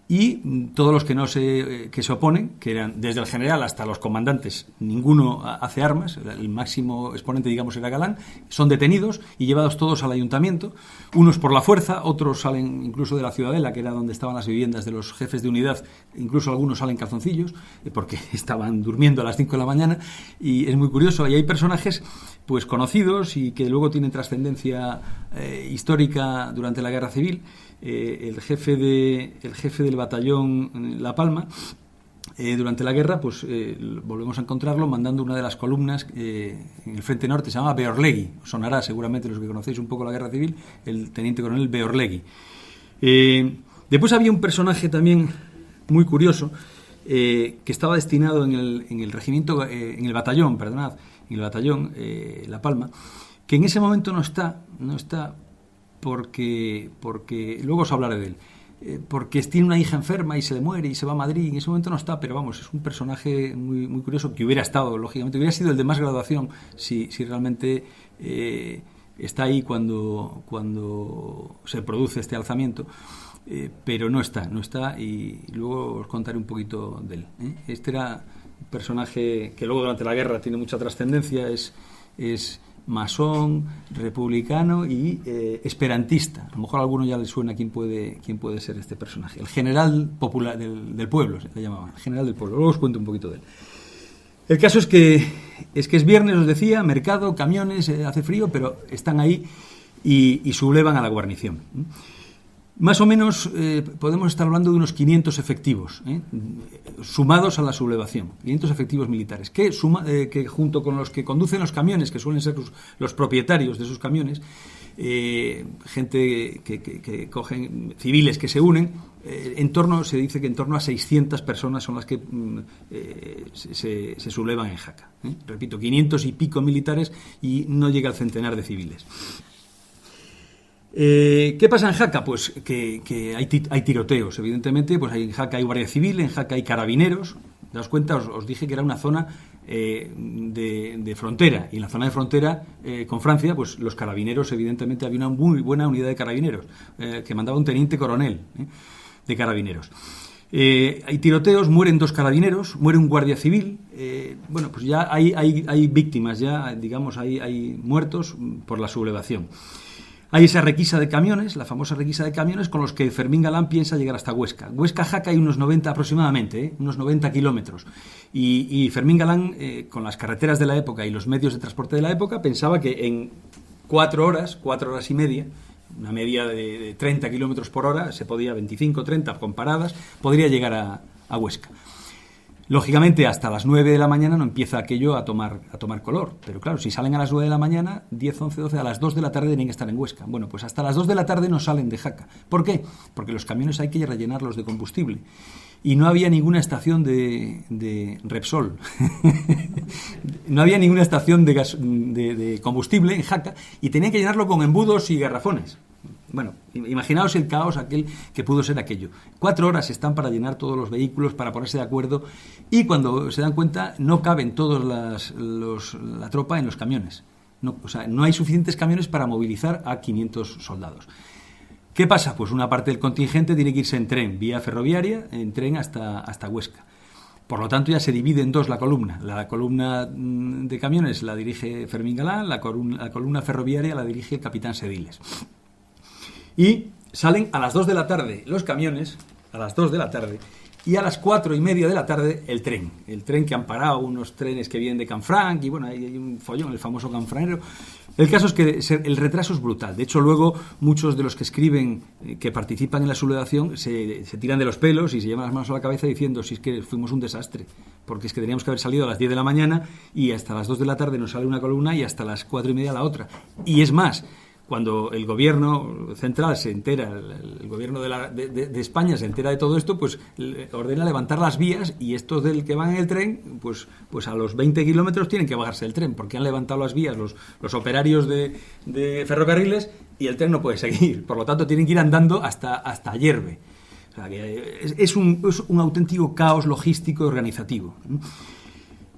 Speaker 2: y todos los que se oponen, que eran desde el general hasta los comandantes, ninguno hace armas, el máximo exponente, digamos, era Galán, son detenidos y llevados todos al ayuntamiento, unos por la fuerza, otros salen incluso de la Ciudadela, que era donde estaban las viviendas de los jefes de unidad, incluso algunos salen calzoncillos, porque estaban durmiendo a las 5 de la mañana, y es muy curioso, y hay personajes pues conocidos y que luego tienen trascendencia histórica durante la Guerra Civil. El jefe del batallón La Palma, durante la guerra, pues volvemos a encontrarlo mandando una de las columnas en el frente norte, se llama Beorlegui, sonará seguramente los que conocéis un poco la Guerra Civil, el teniente coronel Beorlegui. Después había un personaje también muy curioso que estaba destinado en el regimiento, en el batallón La Palma, que en ese momento no está porque luego os hablaré de él, porque tiene una hija enferma y se le muere y se va a Madrid, y en ese momento no está, pero vamos, es un personaje muy, muy curioso, que hubiera estado, lógicamente, hubiera sido el de más graduación si realmente está ahí cuando se produce este alzamiento. pero no está, y luego os contaré un poquito de él. Este era un personaje que luego durante la guerra tiene mucha trascendencia, es masón, republicano y esperantista. A lo mejor a alguno ya le suena quién puede ser este personaje. El general popular del pueblo, se le llamaba, el general del pueblo. Luego os cuento un poquito de él. El caso es que es viernes, os decía, mercado, camiones, hace frío, pero están ahí y sublevan a la guarnición. Más o menos podemos estar hablando de unos 500 efectivos, sumados a la sublevación, 500 efectivos militares, que junto con los que conducen los camiones, que suelen ser los propietarios de esos camiones, gente que cogen, civiles que se unen, se dice que en torno a 600 personas son las que se sublevan en Jaca. Repito, 500 y pico militares y no llega al centenar de civiles. ¿Qué pasa en Jaca? Pues que hay tiroteos, evidentemente. Pues en Jaca hay guardia civil, en Jaca hay carabineros. ¿Daos cuenta? Os dije que era una zona de frontera, y en la zona de frontera con Francia, pues los carabineros, evidentemente había una muy buena unidad de carabineros que mandaba un teniente coronel de carabineros. Hay tiroteos, mueren 2 carabineros, muere un guardia civil. Bueno, pues ya hay víctimas, ya digamos hay muertos por la sublevación. Hay esa requisa de camiones, la famosa requisa de camiones, con los que Fermín Galán piensa llegar hasta Huesca. Huesca-Jaca hay unos 90 aproximadamente, unos 90 kilómetros. Y Fermín Galán, con las carreteras de la época y los medios de transporte de la época, pensaba que en 4 horas y media, una media de 30 kilómetros por hora, se podía, 25, 30 con paradas, podría llegar a Huesca. Lógicamente, hasta las 9 de la mañana no empieza aquello a tomar color. Pero claro, si salen a las 9 de la mañana, 10, 11, 12, a las 2 de la tarde tienen que estar en Huesca. Bueno, pues hasta las 2 de la tarde no salen de Jaca. ¿Por qué? Porque los camiones hay que rellenarlos de combustible. Y no había ninguna estación de Repsol. No había ninguna estación de combustible en Jaca y tenían que llenarlo con embudos y garrafones. Bueno, imaginaos el caos aquel que pudo ser aquello. 4 horas están para llenar todos los vehículos, para ponerse de acuerdo, y cuando se dan cuenta no caben todos la tropa en los camiones. No hay suficientes camiones para movilizar a 500 soldados. ¿Qué pasa? Pues una parte del contingente tiene que irse en tren, vía ferroviaria, en tren hasta Huesca. Por lo tanto, ya se divide en 2 la columna. La columna de camiones la dirige Fermín Galán, la columna ferroviaria la dirige el capitán Sediles. Y salen a las 2 de la tarde los camiones, a las 2 de la tarde, y a las 4:30 de la tarde el tren que han parado unos trenes que vienen de Canfranc, y bueno, hay un follón, el famoso canfranero. El caso es que el retraso es brutal. De hecho, luego muchos de los que escriben, que participan en la sublevación, se tiran de los pelos y se llevan las manos a la cabeza diciendo, si es que fuimos un desastre, porque es que teníamos que haber salido a las 10 de la mañana y hasta las 2 de la tarde nos sale una columna y hasta las 4:30 la otra. Y es más, cuando el gobierno central se entera, el gobierno de España se entera de todo esto, pues ordena levantar las vías, y estos del que van en el tren, pues a los 20 kilómetros tienen que bajarse del tren, porque han levantado las vías los operarios de ferrocarriles, y el tren no puede seguir. Por lo tanto, tienen que ir andando hasta Ayerbe. O sea, que es un auténtico caos logístico y organizativo.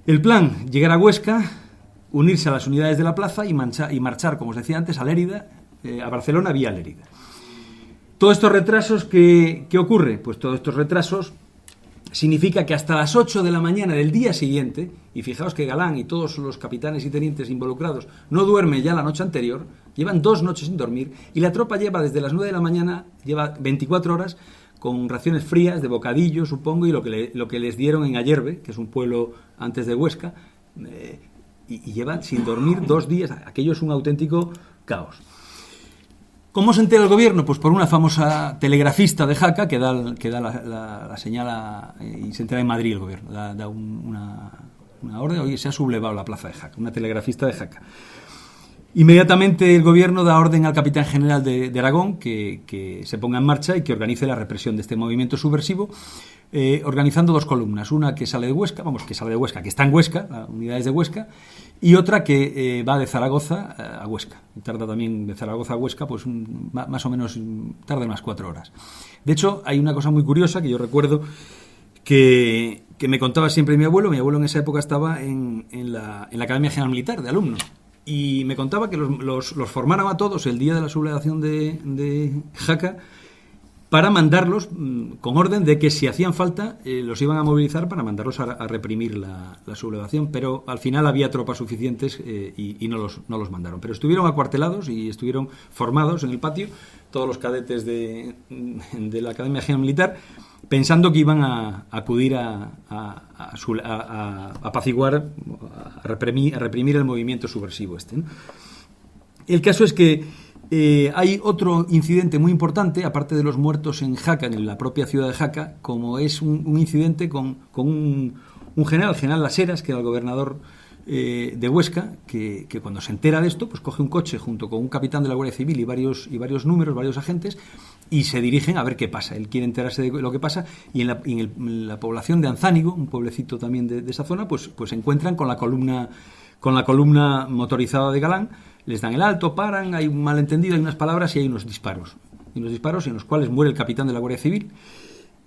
Speaker 2: El plan: llegar a Huesca, unirse a las unidades de la plaza y marchar, como os decía antes, a Lérida, a Barcelona vía Lérida. Todos estos retrasos, ¿qué ocurre? Pues todos estos retrasos significa que hasta las 8 de la mañana del día siguiente, y fijaos que Galán y todos los capitanes y tenientes involucrados no duermen ya la noche anterior, llevan 2 noches sin dormir, y la tropa lleva desde las 9 de la mañana, lleva 24 horas con raciones frías de bocadillo, supongo, y lo que les dieron en Ayerbe, que es un pueblo antes de Huesca, y llevan sin dormir 2 días. Aquello es un auténtico caos. ¿Cómo se entera el gobierno? Pues por una famosa telegrafista de Jaca que da la señal y se entera en Madrid el gobierno. Da una orden: oye, se ha sublevado la plaza de Jaca, una telegrafista de Jaca. Inmediatamente el gobierno da orden al capitán general de Aragón que se ponga en marcha y que organice la represión de este movimiento subversivo, organizando 2 columnas, una que sale de Huesca, que está en Huesca, unidades de Huesca, y otra que va de Zaragoza a Huesca. Tarda también de Zaragoza a Huesca, pues más o menos tarda unas 4 horas. De hecho, hay una cosa muy curiosa que yo recuerdo que me contaba siempre mi abuelo. Mi abuelo en esa época estaba en la Academia General Militar de alumnos, y me contaba que los formaron a todos el día de la sublevación de Jaca para mandarlos con orden de que si hacían falta los iban a movilizar para mandarlos a reprimir la sublevación, pero al final había tropas suficientes y no los mandaron. Pero estuvieron acuartelados y estuvieron formados en el patio todos los cadetes de la Academia General Militar, pensando que iban a acudir a apaciguar, a reprimir el movimiento subversivo ¿no? El caso es que hay otro incidente muy importante, aparte de los muertos en Jaca, en la propia ciudad de Jaca, como es un incidente con un general, el general Las Heras, que era el gobernador de Huesca, que cuando se entera de esto, pues coge un coche junto con un capitán de la Guardia Civil y varios agentes, y se dirigen a ver qué pasa. Él quiere enterarse de lo que pasa, y en la población de Anzánigo, un pueblecito también de esa zona, pues se encuentran con la columna motorizada de Galán. Les dan el alto, paran, hay un malentendido, hay unas palabras y hay unos disparos. En los cuales muere el capitán de la Guardia Civil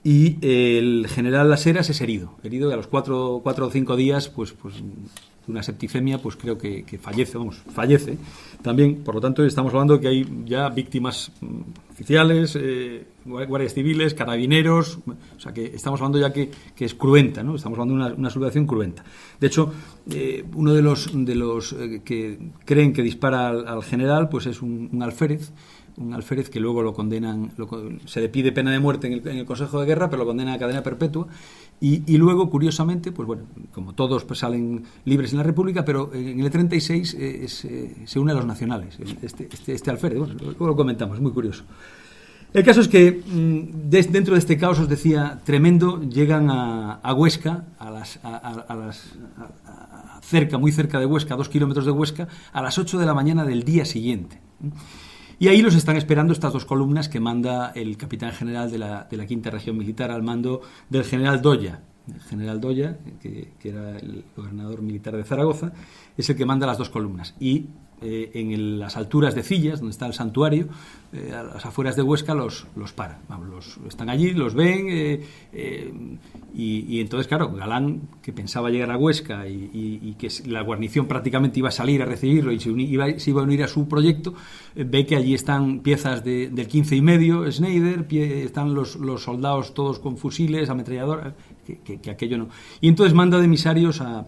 Speaker 2: y el general Las Heras es herido y a los 4 o 5 días, pues de una septicemia, pues creo que fallece también. Por lo tanto, estamos hablando de que hay ya víctimas oficiales, guardias civiles, carabineros, o sea que estamos hablando ya que es cruenta, ¿no? Estamos hablando de una sublevación cruenta. De hecho, uno de los que creen que dispara al general, pues es un alférez que luego lo condenan, se le pide pena de muerte en el Consejo de Guerra, pero lo condenan a cadena perpetua. Y luego, curiosamente, pues bueno, como todos pues salen libres en la República, pero en el 36 se une a los nacionales, este alférez. Bueno, luego lo comentamos, es muy curioso. El caso es que dentro de este caos, os decía, tremendo, llegan a Huesca, muy cerca de Huesca, a 2 kilómetros de Huesca, a las 8 de la mañana del día siguiente. Y ahí los están esperando estas 2 columnas que manda el capitán general de la Quinta Región Militar al mando del general Doya. El general Doya, que era el gobernador militar de Zaragoza, es el que manda las 2 columnas. Y en las alturas de Cillas, donde está el santuario, a las afueras de Huesca, los paran. Están allí, los ven, y entonces, claro, Galán, que pensaba llegar a Huesca y que la guarnición prácticamente iba a salir a recibirlo y se iba a unir a su proyecto, ve que allí están piezas del 15 y medio Schneider, están los soldados todos con fusiles, ametralladoras, que aquello no. Y entonces manda de emisarios a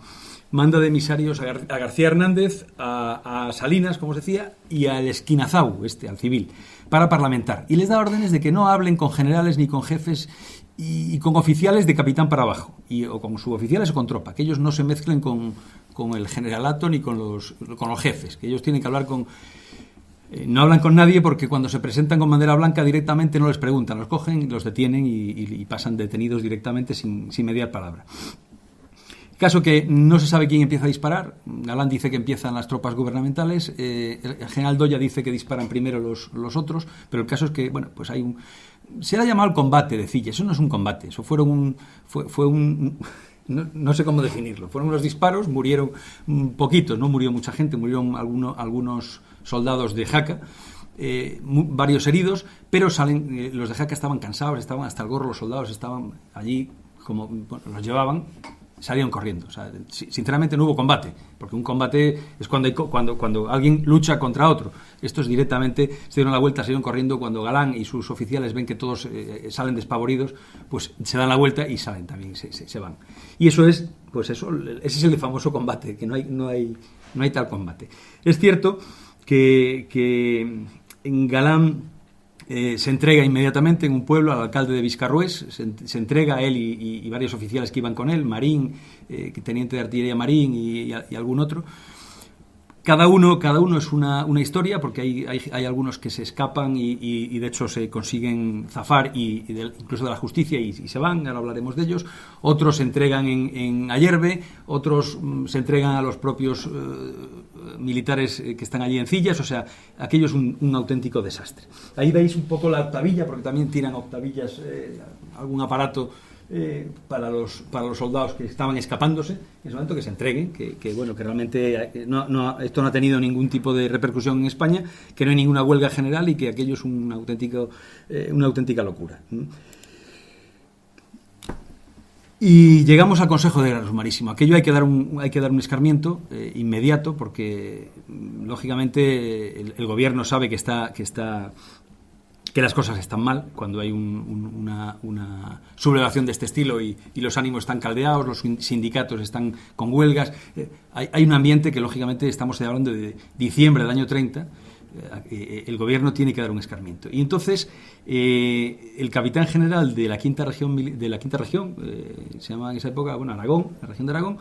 Speaker 2: García Hernández, a Salinas, como os decía, y al Esquinazau, al civil, para parlamentar. Y les da órdenes de que no hablen con generales ni con jefes y con oficiales de capitán para abajo, o con suboficiales o con tropa, que ellos no se mezclen con el generalato ni con los jefes, que ellos tienen que hablar con... no hablan con nadie porque cuando se presentan con bandera blanca directamente no les preguntan, los cogen, los detienen y pasan detenidos directamente sin mediar palabra. Caso que no se sabe quién empieza a disparar. Galán dice que empiezan las tropas gubernamentales, el general Doya dice que disparan primero los otros, pero el caso es que, bueno, pues se le ha llamado el combate de Cillas. Eso no es un combate, eso fue un no sé cómo definirlo. Fueron unos disparos, murieron poquitos, no murió mucha gente, murieron algunos soldados de Jaca, varios heridos, pero los de Jaca estaban cansados, estaban hasta el gorro, los soldados estaban allí, como los llevaban, salieron corriendo. O sea, sinceramente no hubo combate, porque un combate es cuando alguien lucha contra otro. Estos directamente se dieron la vuelta, salieron corriendo. Cuando Galán y sus oficiales ven que todos salen despavoridos, pues se dan la vuelta y salen también, se van. Y eso es, pues ese es el famoso combate, que no hay tal combate. Es cierto que en Galán se entrega inmediatamente en un pueblo al alcalde de Viscarrués, se entrega a él y varios oficiales que iban con él, Marín, teniente de artillería Marín y algún otro. Cada uno es una historia, porque hay algunos que se escapan y de hecho se consiguen zafar incluso de la justicia y se van, ahora hablaremos de ellos. Otros se entregan en Ayerbe, otros se entregan a los propios militares que están allí en Cillas. O sea, aquello es un auténtico desastre. Ahí veis un poco la octavilla, porque también tiran octavillas, algún aparato para los soldados que estaban escapándose en ese momento, que se entreguen, que realmente esto no ha tenido ningún tipo de repercusión en España, que no hay ninguna huelga general y que aquello es una auténtica locura. Y llegamos al Consejo de Guerra Sumarísimo. Aquello hay que dar un escarmiento inmediato, porque lógicamente el gobierno sabe que está que las cosas están mal, cuando hay una sublevación de este estilo y los ánimos están caldeados, los sindicatos están con huelgas. Hay un ambiente que, lógicamente, estamos hablando de diciembre del año 30, el gobierno tiene que dar un escarmiento. Y entonces el capitán general de la quinta región, se llama en esa época, Aragón, la región de Aragón,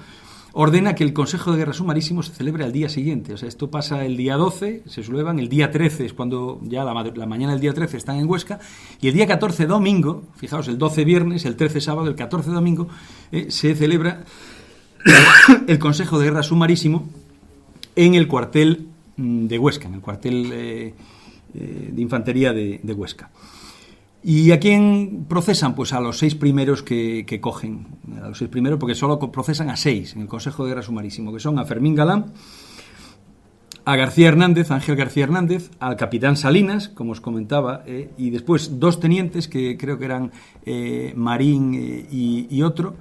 Speaker 2: ordena que el Consejo de Guerra Sumarísimo se celebre al día siguiente. O sea, esto pasa el día 12, se sublevan, el día 13 es cuando ya la mañana del día 13 están en Huesca, y el día 14, domingo, fijaos, el 12 viernes, el 13 sábado, el 14 domingo, se celebra el Consejo de Guerra Sumarísimo en el cuartel de Huesca, en el cuartel de infantería de Huesca. ¿Y a quién procesan? Pues a los 6 primeros que cogen, a los 6 primeros, porque solo procesan a 6 en el Consejo de Guerra Sumarísimo, que son a Fermín Galán, a García Hernández, a Ángel García Hernández, al capitán Salinas, como os comentaba, y después 2 tenientes, que creo que eran Marín y otro,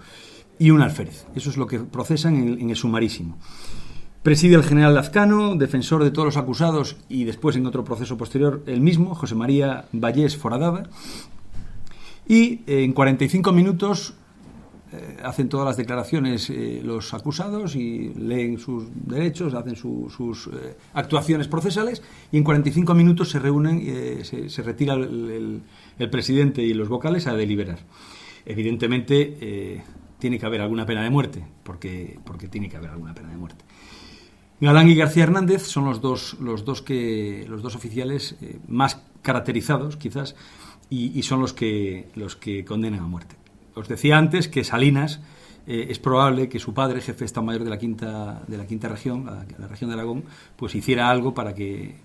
Speaker 2: y un alférez. Eso es lo que procesan en el Sumarísimo. Preside el general Lazcano, defensor de todos los acusados, y después en otro proceso posterior el mismo, José María Vallés Foradada. Y en 45 minutos hacen todas las declaraciones los acusados y leen sus derechos, hacen sus actuaciones procesales, y en 45 minutos se reúnen, se retira el presidente y los vocales a deliberar. Evidentemente tiene que haber alguna pena de muerte, porque tiene que haber alguna pena de muerte. Galán y García Hernández son los dos oficiales más caracterizados, quizás, y son los que condenan a muerte. Os decía antes que Salinas es probable que su padre, jefe de Estado Mayor de la quinta región, la región de Aragón, pues hiciera algo porque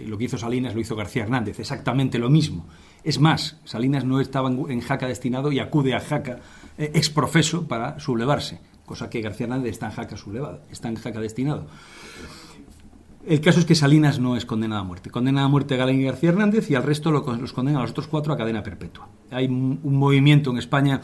Speaker 2: lo que hizo Salinas lo hizo García Hernández, exactamente lo mismo. Es más, Salinas no estaba en Jaca destinado y acude a Jaca exprofeso para sublevarse, cosa que García Hernández está en Jaca sublevado, está en Jaca destinado. El caso es que Salinas no es condenado a muerte. Condena a muerte a Galán y García Hernández, y al resto los condena a los otros 4 a cadena perpetua. Hay un movimiento en España,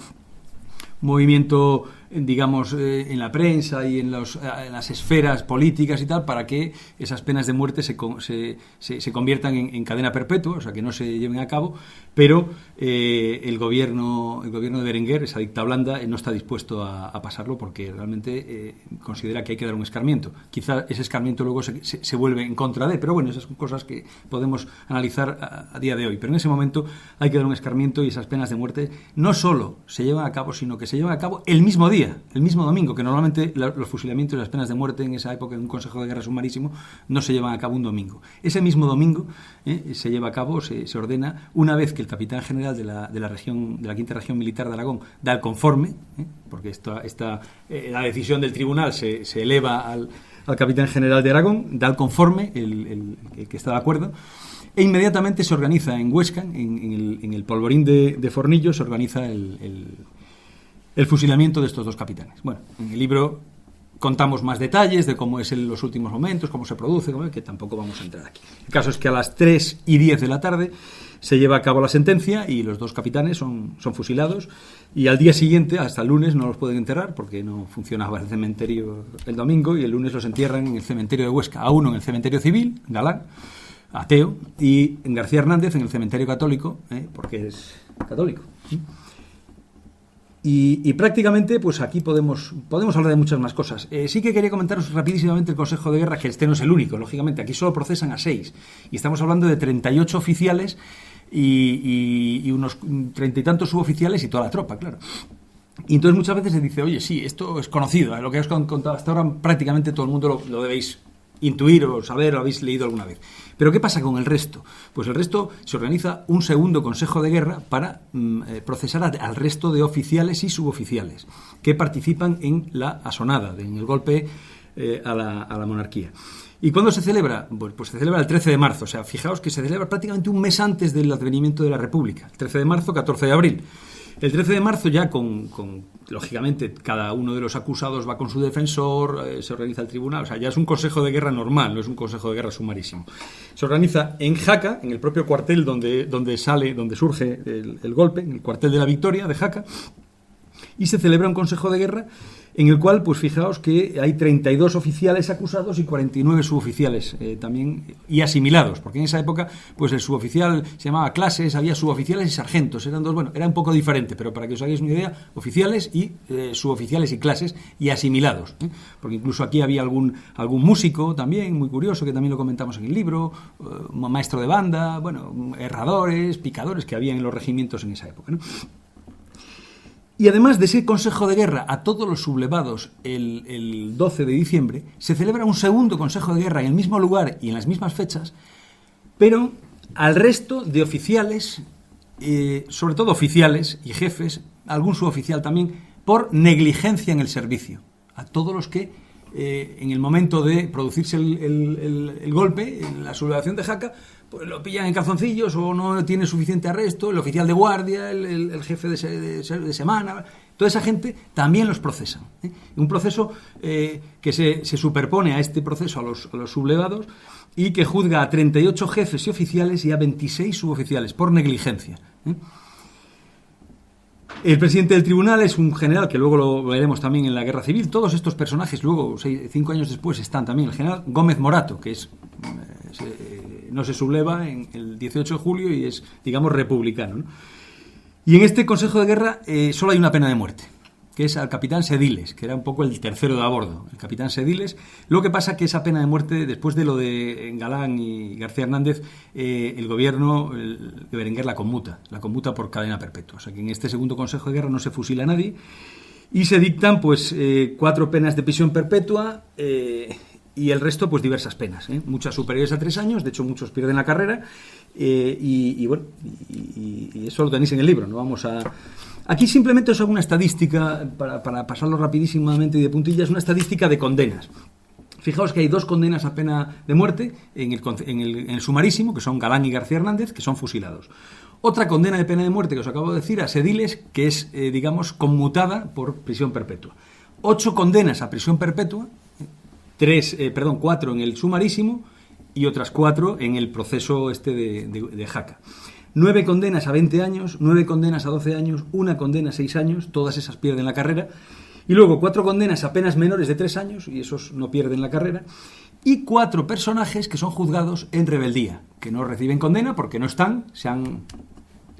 Speaker 2: digamos, en la prensa y en las esferas políticas y tal, para que esas penas de muerte se conviertan en cadena perpetua, o sea, que no se lleven a cabo, pero el gobierno de Berenguer, esa dicta blanda, no está dispuesto a pasarlo, porque realmente considera que hay que dar un escarmiento. Quizá ese escarmiento luego se vuelve en contra de, pero bueno, esas son cosas que podemos analizar a día de hoy. Pero en ese momento hay que dar un escarmiento, y esas penas de muerte no solo se llevan a cabo, sino que se llevan a cabo el mismo día, el mismo domingo, que normalmente los fusilamientos y las penas de muerte en esa época, en un Consejo de Guerra Sumarísimo, no se llevan a cabo un domingo. Ese mismo domingo se lleva a cabo, se ordena, una vez que el capitán general de la quinta región militar de Aragón da el conforme, porque la decisión del tribunal se eleva al capitán general de Aragón, da el conforme, el que está de acuerdo. E inmediatamente se organiza en Huesca, en el polvorín de Fornillo, se organiza el fusilamiento de estos 2 capitanes. Bueno, en el libro contamos más detalles de cómo es en los últimos momentos, cómo se produce, que tampoco vamos a entrar aquí. El caso es que a las 3:10 de la tarde se lleva a cabo la sentencia y los 2 capitanes son fusilados, y al día siguiente, hasta el lunes, no los pueden enterrar porque no funcionaba el cementerio el domingo, y el lunes los entierran en el cementerio de Huesca, a uno en el cementerio civil, Galán, ateo, y en García Hernández en el cementerio católico, porque es católico. Y prácticamente, pues aquí podemos hablar de muchas más cosas. Sí que quería comentaros rapidísimamente el Consejo de Guerra, que este no es el único, lógicamente. Aquí solo procesan a 6. Y estamos hablando de 38 oficiales y unos 30 y tantos suboficiales y toda la tropa, claro. Y entonces muchas veces se dice, oye, sí, esto es conocido. Lo que os he contado hasta ahora prácticamente todo el mundo lo debéis intuir o saber, lo habéis leído alguna vez. Pero ¿qué pasa con el resto? Pues el resto se organiza un segundo Consejo de Guerra para procesar al resto de oficiales y suboficiales que participan en la asonada, en el golpe a la monarquía. ¿Y cuándo se celebra? Pues se celebra el 13 de marzo. O sea, fijaos que se celebra prácticamente un mes antes del advenimiento de la República. El 13 de marzo, 14 de abril. El 13 de marzo ya lógicamente, cada uno de los acusados va con su defensor, se organiza el tribunal, o sea, ya es un consejo de guerra normal, no es un consejo de guerra sumarísimo. Se organiza en Jaca, en el propio cuartel donde surge el golpe, en el cuartel de la Victoria de Jaca, Y se celebra un consejo de guerra en el cual, pues fijaos que hay 32 oficiales acusados y 49 suboficiales también, y asimilados, porque en esa época pues el suboficial se llamaba clases, había suboficiales y sargentos, eran dos, bueno, era un poco diferente, pero para que os hagáis una idea, oficiales y suboficiales y clases y asimilados, porque incluso aquí había algún músico también, muy curioso, que también lo comentamos en el libro, maestro de banda, bueno, herradores, picadores que había en los regimientos en esa época, ¿no? Y además de ese consejo de guerra a todos los sublevados el 12 de diciembre, se celebra un segundo consejo de guerra en el mismo lugar y en las mismas fechas, pero al resto de oficiales, sobre todo oficiales y jefes, algún suboficial también, por negligencia en el servicio. A todos los que en el momento de producirse el golpe, en la sublevación de Jaca, pues lo pillan en calzoncillos o no tiene suficiente arresto, el oficial de guardia, el jefe de semana, toda esa gente también los procesan. Un proceso que se superpone a este proceso a los sublevados y que juzga a 38 jefes y oficiales y a 26 suboficiales por negligencia. El presidente del tribunal es un general que luego lo veremos también en la Guerra Civil. Todos estos personajes, luego, 5 años después, están también. El general Gómez Morato, que es no se subleva en el 18 de julio y es, digamos, republicano, ¿no? Y en este consejo de guerra solo hay una pena de muerte, que es al capitán Sediles, que era un poco el tercero de a bordo, el capitán Sediles. Lo que pasa que esa pena de muerte, después de lo de Galán y García Hernández, el gobierno de Berenguer la conmuta por cadena perpetua. O sea que en este segundo consejo de guerra no se fusila a nadie y se dictan pues 4 penas de prisión perpetua y el resto pues diversas penas, muchas superiores a 3 años, de hecho muchos pierden la carrera y eso lo tenéis en el libro, no vamos a... Aquí simplemente os hago una estadística para pasarlo rapidísimamente y de puntillas, una estadística de condenas. Fijaos que hay 2 condenas a pena de muerte en el sumarísimo, que son Galán y García Hernández, que son fusilados. Otra condena de pena de muerte que os acabo de decir a Sediles, que es, digamos, conmutada por prisión perpetua. 8 condenas a prisión perpetua, 4 en el sumarísimo y otras 4 en el proceso de Jaca. 9 condenas a 20 años, 9 condenas a 12 años, 1 condena a 6 años, todas esas pierden la carrera. Y luego 4 condenas a penas menores de 3 años, y esos no pierden la carrera. Y 4 personajes que son juzgados en rebeldía, que no reciben condena porque no están, se han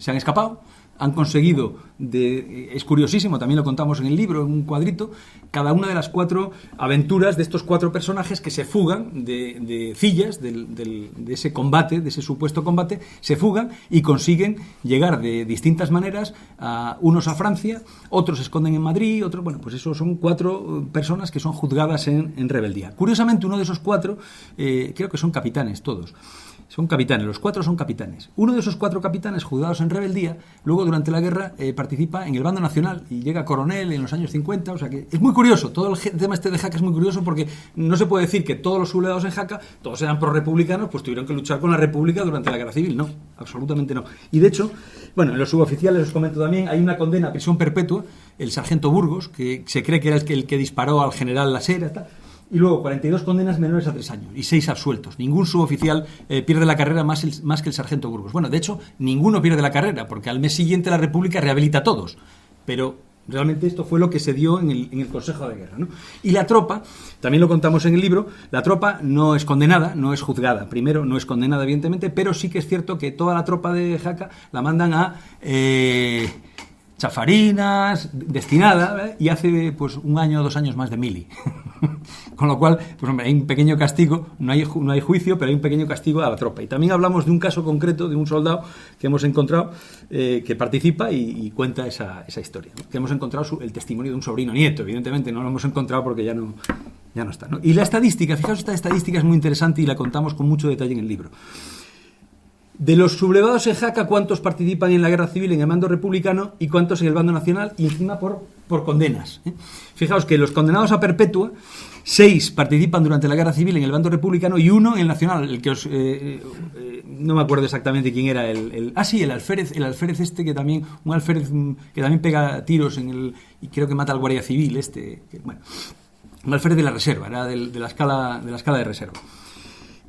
Speaker 2: escapado. Han conseguido, es curiosísimo, también lo contamos en el libro, en un cuadrito, cada una de las 4 aventuras de estos 4 personajes que se fugan de Cillas, de ese combate, de ese supuesto combate, se fugan y consiguen llegar de distintas maneras, unos a Francia, otros se esconden en Madrid, otros, bueno, pues esos son 4 personas que son juzgadas en rebeldía. Curiosamente, uno de esos 4, creo que son capitanes todos. Son capitanes, los 4 son capitanes. Uno de esos 4 capitanes juzgados en rebeldía, luego durante la guerra participa en el bando nacional y llega coronel en los años 50, o sea que es muy curioso, todo el tema de Jaca es muy curioso porque no se puede decir que todos los sublevados en Jaca, todos eran pro-republicanos, pues tuvieron que luchar con la República durante la Guerra Civil, no, absolutamente no. Y de hecho, bueno, en los suboficiales os comento también, hay una condena a prisión perpetua, el sargento Burgos, que se cree que era el que disparó al general Lasera, tal. Y luego 42 condenas menores a 3 años y 6 absueltos. Ningún suboficial pierde la carrera más que el sargento Burgos. Bueno, de hecho, ninguno pierde la carrera, porque al mes siguiente la República rehabilita a todos. Pero realmente esto fue lo que se dio en el Consejo de Guerra, ¿no? Y la tropa, también lo contamos en el libro, la tropa no es condenada, no es juzgada. Primero, no es condenada, evidentemente, pero sí que es cierto que toda la tropa de Jaca la mandan a... chafarinas, destinada, y hace pues 1 año o 2 años más de mili. Con lo cual, pues hombre, hay un pequeño castigo, no hay juicio, pero hay un pequeño castigo a la tropa. Y también hablamos de un caso concreto de un soldado que hemos encontrado que participa y cuenta esa historia, ¿no? Que hemos encontrado el testimonio de un sobrino nieto, evidentemente no lo hemos encontrado porque ya no está, ¿no? Y la estadística, fijaos, esta estadística es muy interesante y la contamos con mucho detalle en el libro. De los sublevados en Jaca, ¿cuántos participan en la guerra civil en el bando republicano y cuántos en el bando nacional? Y encima por condenas, ¿eh? Fijaos que los condenados a perpetua, 6 participan durante la guerra civil en el bando republicano y 1 en el nacional, el que no me acuerdo exactamente quién era, el alférez que también, un alférez que también pega tiros y creo que mata al guardia civil, un alférez de la reserva, era de la escala de reserva.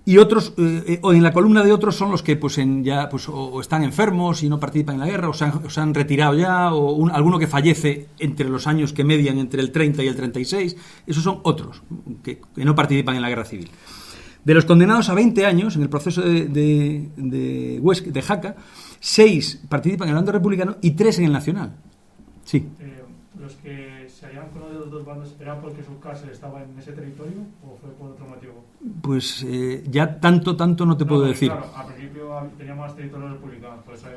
Speaker 2: y otros, o en la columna de otros son los que pues o están enfermos y no participan en la guerra, o se han retirado ya, o alguno que fallece entre los años que median entre el 30 y el 36. Esos son otros que no participan en la guerra civil. De los condenados a 20 años en el proceso de Jaca, 6 participan en el bando republicano y 3 en el nacional. Sí.
Speaker 3: ¿Los que se hayan conocido los dos bandos era porque su cárcel estaba en ese territorio o fue por otro motivo?
Speaker 2: Pues ya tanto no te puedo decir.
Speaker 3: Claro, al principio tenía más territorio republicano, por eso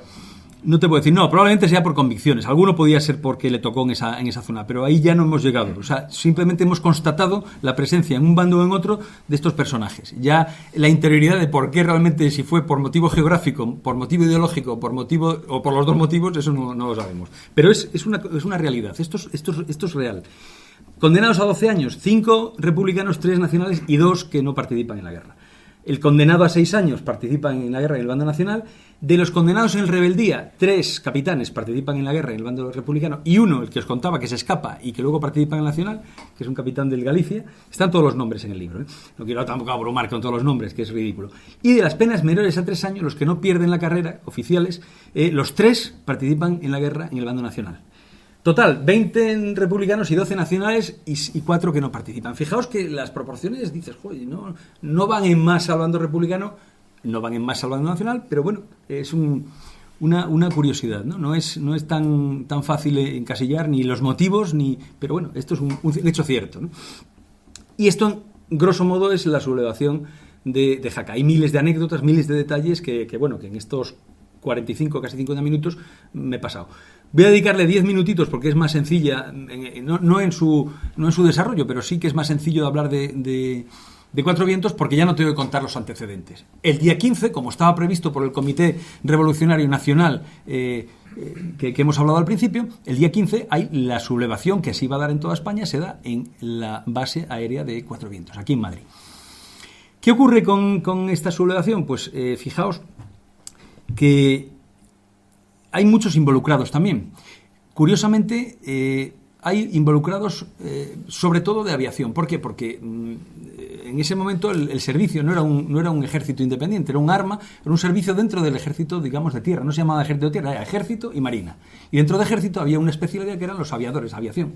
Speaker 2: No te puedo decir, no, probablemente sea por convicciones. Alguno podía ser porque le tocó en esa zona, pero ahí ya no hemos llegado. O sea, simplemente hemos constatado la presencia en un bando o en otro de estos personajes. Ya la interioridad de por qué realmente, si fue por motivo geográfico, por motivo ideológico, o por los dos motivos, eso no lo sabemos. Pero es una realidad, esto es real. Condenados a 12 años, 5 republicanos, 3 nacionales y 2 que no participan en la guerra. El condenado a 6 años participa en la guerra en el bando nacional. De los condenados en rebeldía, 3 capitanes participan en la guerra en el bando republicano y 1, el que os contaba, que se escapa y que luego participa en el nacional, que es un capitán del Galicia. Están todos los nombres en el libro, ¿eh? No quiero tampoco abrumar con todos los nombres, que es ridículo. Y de las penas menores a 3 años, los que no pierden la carrera, oficiales, los 3 participan en la guerra en el bando nacional. Total, 20 republicanos y 12 nacionales y 4 que no participan. Fijaos que las proporciones, dices, joder, no van en más al bando republicano, no van en más al bando nacional, pero bueno, es una curiosidad, ¿no? No es tan fácil encasillar ni los motivos, pero bueno, esto es un hecho cierto, ¿no? Y esto, en grosso modo, es la sublevación de Jaca. Hay miles de anécdotas, miles de detalles que en estos 45, casi 50 minutos me he pasado. Voy a dedicarle 10 minutitos porque es más sencilla, no en su desarrollo, pero sí que es más sencillo de hablar de Cuatro Vientos porque ya no tengo que contar los antecedentes. El día 15, como estaba previsto por el Comité Revolucionario Nacional que hemos hablado al principio, el día 15 hay la sublevación que se iba a dar en toda España, se da en la base aérea de Cuatro Vientos, aquí en Madrid. ¿Qué ocurre con esta sublevación? Pues fijaos que hay muchos involucrados también. Curiosamente, hay involucrados sobre todo de aviación. ¿Por qué? Porque en ese momento el servicio no era un ejército independiente, era un arma, era un servicio dentro del ejército, digamos, de tierra. No se llamaba ejército de tierra, era ejército y marina. Y dentro de ejército había una especialidad que eran los aviadores, aviación,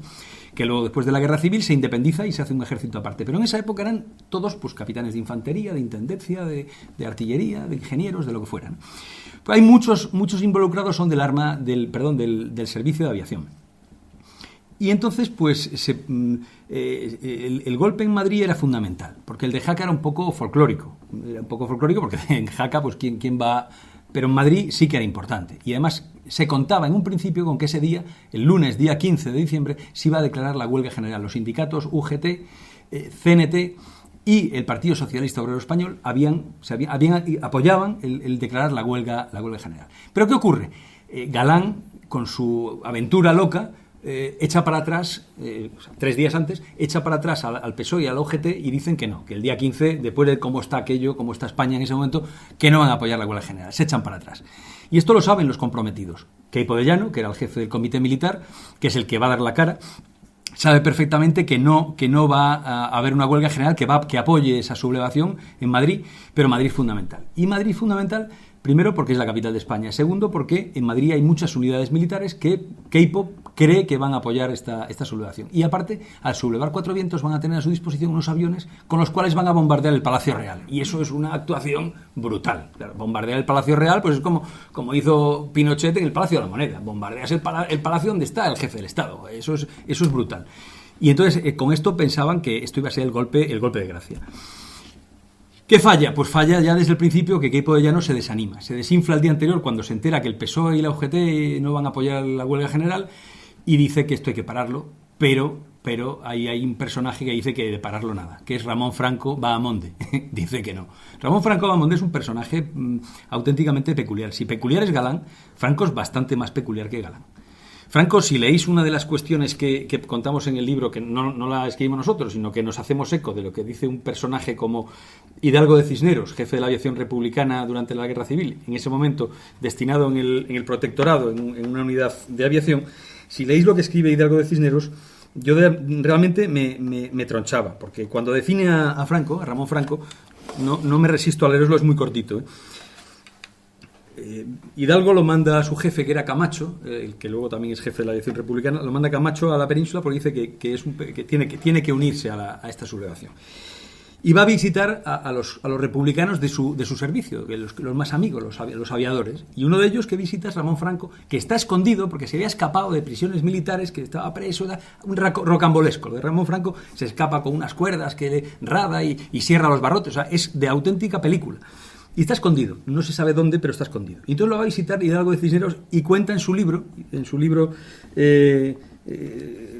Speaker 2: que luego después de la guerra civil se independiza y se hace un ejército aparte. Pero en esa época eran todos pues capitanes de infantería, de intendencia, de artillería, de ingenieros, de lo que fueran. Pero hay muchos involucrados son del servicio de aviación. Y entonces, pues, el golpe en Madrid era fundamental, porque el de Jaca era un poco folclórico. Era un poco folclórico porque en Jaca, pues, ¿quién va? Pero en Madrid sí que era importante. Y además se contaba en un principio con que ese día, el lunes, día 15 de diciembre, se iba a declarar la huelga general. Los sindicatos UGT, CNT y el Partido Socialista Obrero Español apoyaban el declarar la huelga general. ¿Pero qué ocurre? Galán, con su aventura loca, echa para atrás, 3 días antes, echa para atrás al PSOE y al OGT y dicen que no, que el día 15, después de cómo está aquello, cómo está España en ese momento, que no van a apoyar la huelga general, se echan para atrás. Y esto lo saben los comprometidos. Queipo de Llano, que era el jefe del comité militar, que es el que va a dar la cara, sabe perfectamente que no va a haber una huelga general que apoye esa sublevación en Madrid, pero Madrid es fundamental. Y Madrid es fundamental, primero, porque es la capital de España. Segundo, porque en Madrid hay muchas unidades militares que Queipo cree que van a apoyar esta sublevación. Y aparte, al sublevar Cuatro Vientos van a tener a su disposición unos aviones con los cuales van a bombardear el Palacio Real. Y eso es una actuación brutal. Claro, bombardear el Palacio Real pues es como hizo Pinochet en el Palacio de la Moneda. Bombardeas el palacio donde está el jefe del Estado. Eso es brutal. Y entonces, con esto pensaban que esto iba a ser el golpe de gracia. ¿Qué falla? Pues falla ya desde el principio que Queipo de Llano se desanima. Se desinfla el día anterior cuando se entera que el PSOE y la UGT no van a apoyar la huelga general y dice que esto hay que pararlo, pero ahí hay un personaje que dice que de pararlo nada, que es Ramón Franco Bahamonde. Dice que no. Ramón Franco Bahamonde es un personaje auténticamente peculiar. Si peculiar es Galán, Franco es bastante más peculiar que Galán. Franco, si leéis una de las cuestiones que contamos en el libro, que no la escribimos nosotros, sino que nos hacemos eco de lo que dice un personaje como Hidalgo de Cisneros, jefe de la aviación republicana durante la Guerra Civil, en ese momento destinado en el protectorado, en una unidad de aviación, si leéis lo que escribe Hidalgo de Cisneros, yo realmente me tronchaba, porque cuando define a Franco, a Ramón Franco, no me resisto a leeroslo, es muy cortito. Hidalgo lo manda a su jefe, que era Camacho, el que luego también es jefe de la aviación republicana, lo manda Camacho a la península porque dice que tiene que unirse a esta sublevación. Y va a visitar a los republicanos de su servicio, los más amigos, los aviadores. Y uno de ellos que visita es Ramón Franco, que está escondido porque se había escapado de prisiones militares, que estaba preso, un rocambolesco. Lo de Ramón Franco se escapa con unas cuerdas que le rada y cierra los barrotes. O sea, es de auténtica película. Y está escondido, no se sabe dónde, pero está escondido. Y entonces lo va a visitar Hidalgo de Cisneros y cuenta en su libro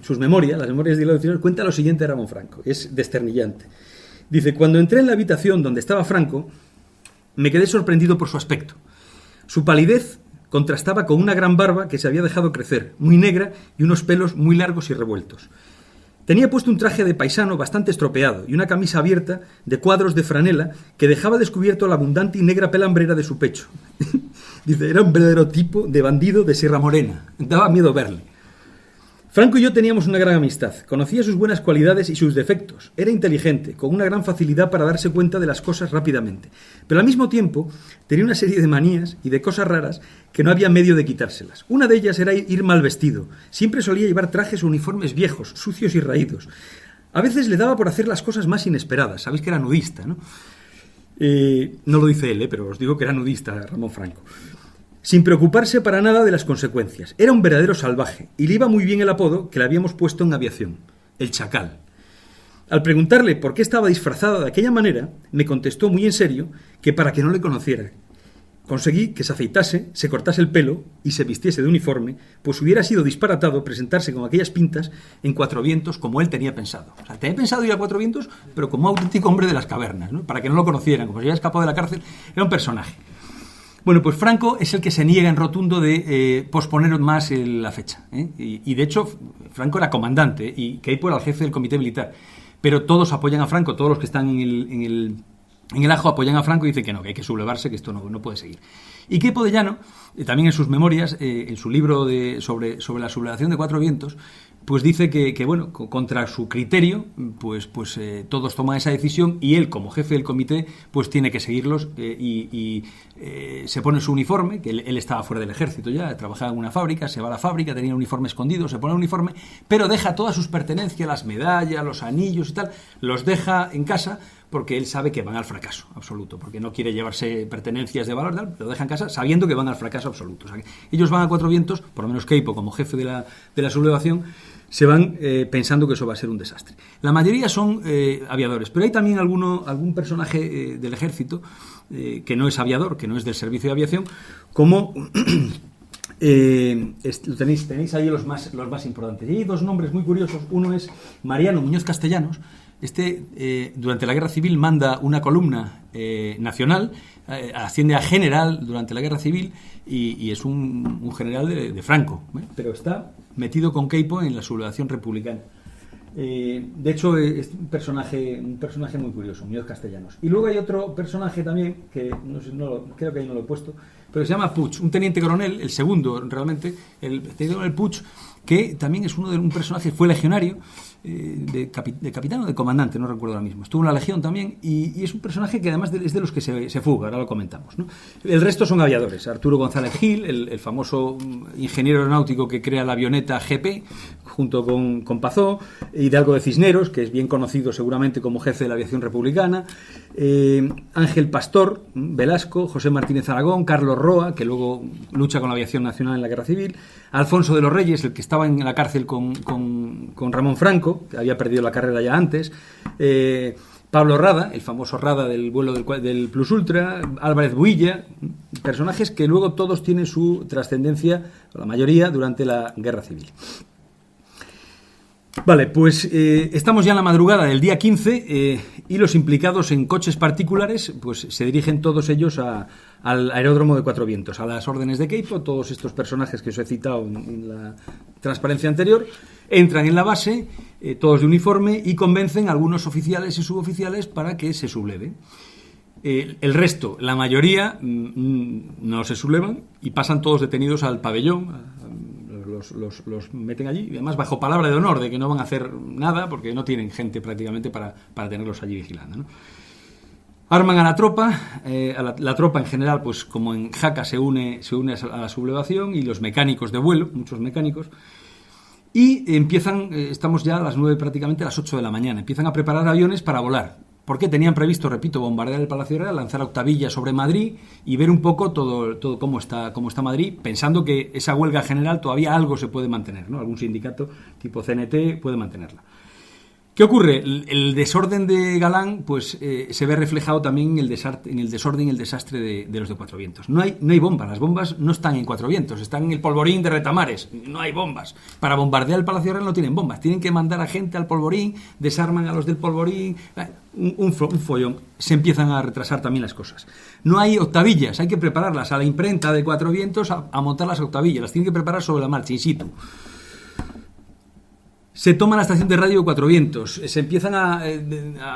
Speaker 2: sus memorias, las memorias de Hidalgo de Cisneros, cuenta lo siguiente de Ramón Franco, es desternillante. Dice: cuando entré en la habitación donde estaba Franco, me quedé sorprendido por su aspecto. Su palidez contrastaba con una gran barba que se había dejado crecer, muy negra, y unos pelos muy largos y revueltos. Tenía puesto un traje de paisano bastante estropeado y una camisa abierta de cuadros de franela que dejaba descubierto la abundante y negra pelambrera de su pecho. Dice, era un verdadero tipo de bandido de Sierra Morena. Daba miedo verle. Franco y yo teníamos una gran amistad. Conocía sus buenas cualidades y sus defectos. Era inteligente, con una gran facilidad para darse cuenta de las cosas rápidamente. Pero al mismo tiempo tenía una serie de manías y de cosas raras que no había medio de quitárselas. Una de ellas era ir mal vestido. Siempre solía llevar trajes o uniformes viejos, sucios y raídos. A veces le daba por hacer las cosas más inesperadas. Sabéis que era nudista, ¿no? No lo dice él, pero os digo que era nudista Ramón Franco. Sin preocuparse para nada de las consecuencias. Era un verdadero salvaje, y le iba muy bien el apodo que le habíamos puesto en aviación, el Chacal. Al preguntarle por qué estaba disfrazado de aquella manera, me contestó muy en serio que para que no le conociera. Conseguí que se afeitase, se cortase el pelo y se vistiese de uniforme, pues hubiera sido disparatado presentarse con aquellas pintas en Cuatro Vientos como él tenía pensado. O sea, tenía pensado ir a Cuatro Vientos, pero como auténtico hombre de las cavernas, ¿no? Para que no lo conocieran, como se había escapado de la cárcel, era un personaje. Bueno, pues Franco es el que se niega en rotundo de posponer más la fecha. Y de hecho, Franco era comandante y Queipo era el jefe del comité militar. Pero todos apoyan a Franco, todos los que están en el ajo apoyan a Franco y dicen que no, que hay que sublevarse, que esto no puede seguir. Y Queipo de Llano, también en sus memorias, en su libro sobre la sublevación de Cuatro Vientos, pues dice que bueno, contra su criterio, pues todos toman esa decisión y él, como jefe del comité, pues tiene que seguirlos y se pone su uniforme, que él estaba fuera del ejército ya, trabajaba en una fábrica, se va a la fábrica, tenía un uniforme escondido, se pone el uniforme, pero deja todas sus pertenencias, las medallas, los anillos y tal, los deja en casa porque él sabe que van al fracaso absoluto, porque no quiere llevarse pertenencias de valor, lo deja en casa sabiendo que van al fracaso absoluto. O sea, que ellos van a Cuatro Vientos, por lo menos Queipo como jefe de la sublevación, se van pensando que eso va a ser un desastre. La mayoría son aviadores, pero hay también algún personaje del ejército que no es aviador, que no es del servicio de aviación, como tenéis ahí los más importantes. Y hay dos nombres muy curiosos. Uno es Mariano Muñoz Castellanos. Durante la Guerra Civil manda una columna nacional, asciende a general durante la Guerra Civil y es un general de Franco, pero está metido con Queipo en la sublevación republicana. De hecho, es un personaje muy curioso, Muñoz Castellanos. Y luego hay otro personaje también, que creo que ahí no lo he puesto, pero se llama Puig, un teniente coronel, el segundo realmente, el teniente coronel Puig, que también es un personaje, fue legionario, de capitán o de comandante, no recuerdo ahora mismo. Estuvo en la Legión también y es un personaje que además es de los que se fuga, ahora lo comentamos, ¿no? El resto son aviadores. Arturo González Gil, el famoso ingeniero aeronáutico que crea la avioneta GP, junto con Pazó, Hidalgo de Cisneros, que es bien conocido seguramente como jefe de la aviación republicana, Ángel Pastor, Velasco, José Martínez Aragón, Carlos Roa, que luego lucha con la aviación nacional en la Guerra Civil, Alfonso de los Reyes, el que estaba en la cárcel con Ramón Franco, que había perdido la carrera ya antes, Pablo Rada, el famoso Rada del vuelo del Plus Ultra, Álvarez Builla, personajes que luego todos tienen su trascendencia, la mayoría, durante la Guerra Civil. Vale, pues estamos ya en la madrugada del día 15 y los implicados en coches particulares pues se dirigen todos ellos al aeródromo de Cuatro Vientos, a las órdenes de Queipo. Todos estos personajes que os he citado en la transparencia anterior entran en la base, todos de uniforme, y convencen a algunos oficiales y suboficiales para que se subleven. El resto, la mayoría, no se sublevan y pasan todos detenidos al pabellón. Los meten allí, y además bajo palabra de honor de que no van a hacer nada porque no tienen gente prácticamente para tenerlos allí vigilando, ¿no? Arman a la tropa, la tropa en general, pues como en Jaca se une a la sublevación, y los mecánicos de vuelo, muchos mecánicos, y empiezan, estamos ya a las 9, prácticamente a las 8 de la mañana, empiezan a preparar aviones para volar, porque tenían previsto, repito, bombardear el Palacio Real, lanzar octavillas sobre Madrid y ver un poco todo cómo está Madrid, pensando que esa huelga general todavía algo se puede mantener, ¿no? Algún sindicato tipo CNT puede mantenerla. ¿Qué ocurre? El desorden de Galán, pues se ve reflejado también en el desorden y el desastre de los de Cuatro Vientos. No hay bombas, las bombas no están en Cuatro Vientos, están en el polvorín de Retamares, no hay bombas. Para bombardear el Palacio Real no tienen bombas, tienen que mandar a gente al polvorín, desarman a los del polvorín, un follón. Se empiezan a retrasar también las cosas. No hay octavillas, hay que prepararlas a la imprenta de Cuatro Vientos a montar las octavillas, las tienen que preparar sobre la marcha, in situ. Se toma la estación de radio Cuatro Vientos, se empiezan a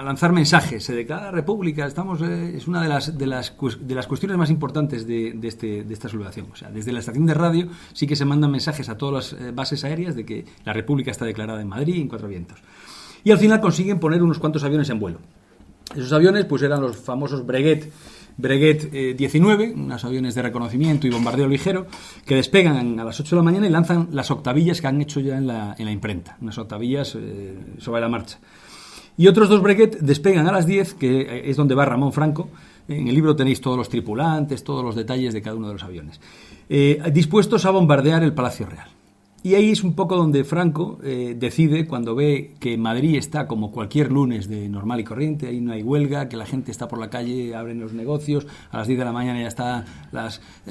Speaker 2: lanzar mensajes, se declara república, es una de las cuestiones más importantes de esta sublevación. O sea, desde la estación de radio sí que se mandan mensajes a todas las bases aéreas de que la república está declarada en Madrid, en Cuatro Vientos. Y al final consiguen poner unos cuantos aviones en vuelo. Esos aviones pues eran los famosos Breguet 19, unos aviones de reconocimiento y bombardeo ligero, que despegan a las 8 de la mañana y lanzan las octavillas que han hecho ya en la imprenta, unas octavillas sobre la marcha. Y otros 2 Breguet despegan a las 10, que es donde va Ramón Franco. En el libro tenéis todos los tripulantes, todos los detalles de cada uno de los aviones, dispuestos a bombardear el Palacio Real. Y ahí es un poco donde Franco decide, cuando ve que Madrid está como cualquier lunes de normal y corriente, ahí no hay huelga, que la gente está por la calle, abren los negocios, a las 10 de la mañana ya están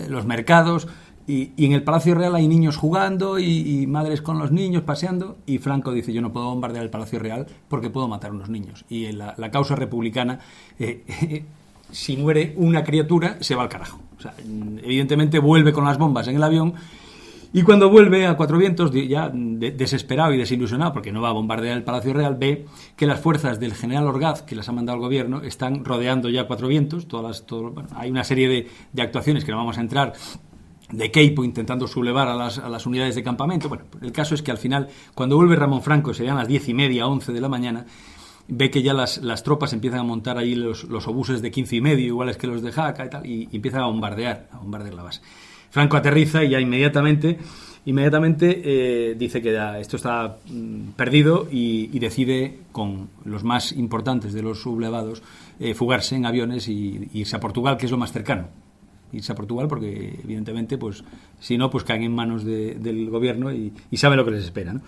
Speaker 2: los mercados, y en el Palacio Real hay niños jugando y madres con los niños paseando, y Franco dice: yo no puedo bombardear el Palacio Real porque puedo matar a unos niños. Y la causa republicana, si muere una criatura, se va al carajo. O sea, evidentemente vuelve con las bombas en el avión. Y cuando vuelve a Cuatro Vientos, ya desesperado y desilusionado, porque no va a bombardear el Palacio Real, ve que las fuerzas del general Orgaz, que las ha mandado el gobierno, están rodeando ya Cuatro Vientos. Hay una serie de actuaciones que no vamos a entrar, de Queipo intentando sublevar a las unidades de campamento. Bueno, el caso es que al final, cuando vuelve Ramón Franco, serían las 10:30, 11 de la mañana, ve que ya las tropas empiezan a montar ahí los obuses de 15,5, iguales que los de Jaca y tal, y empiezan a bombardear la base. Franco aterriza y ya inmediatamente dice que ya esto está perdido, y decide, con los más importantes de los sublevados, fugarse en aviones y irse a Portugal, que es lo más cercano. Irse a Portugal porque, evidentemente, pues si no, pues caen en manos del gobierno y saben lo que les espera, ¿no?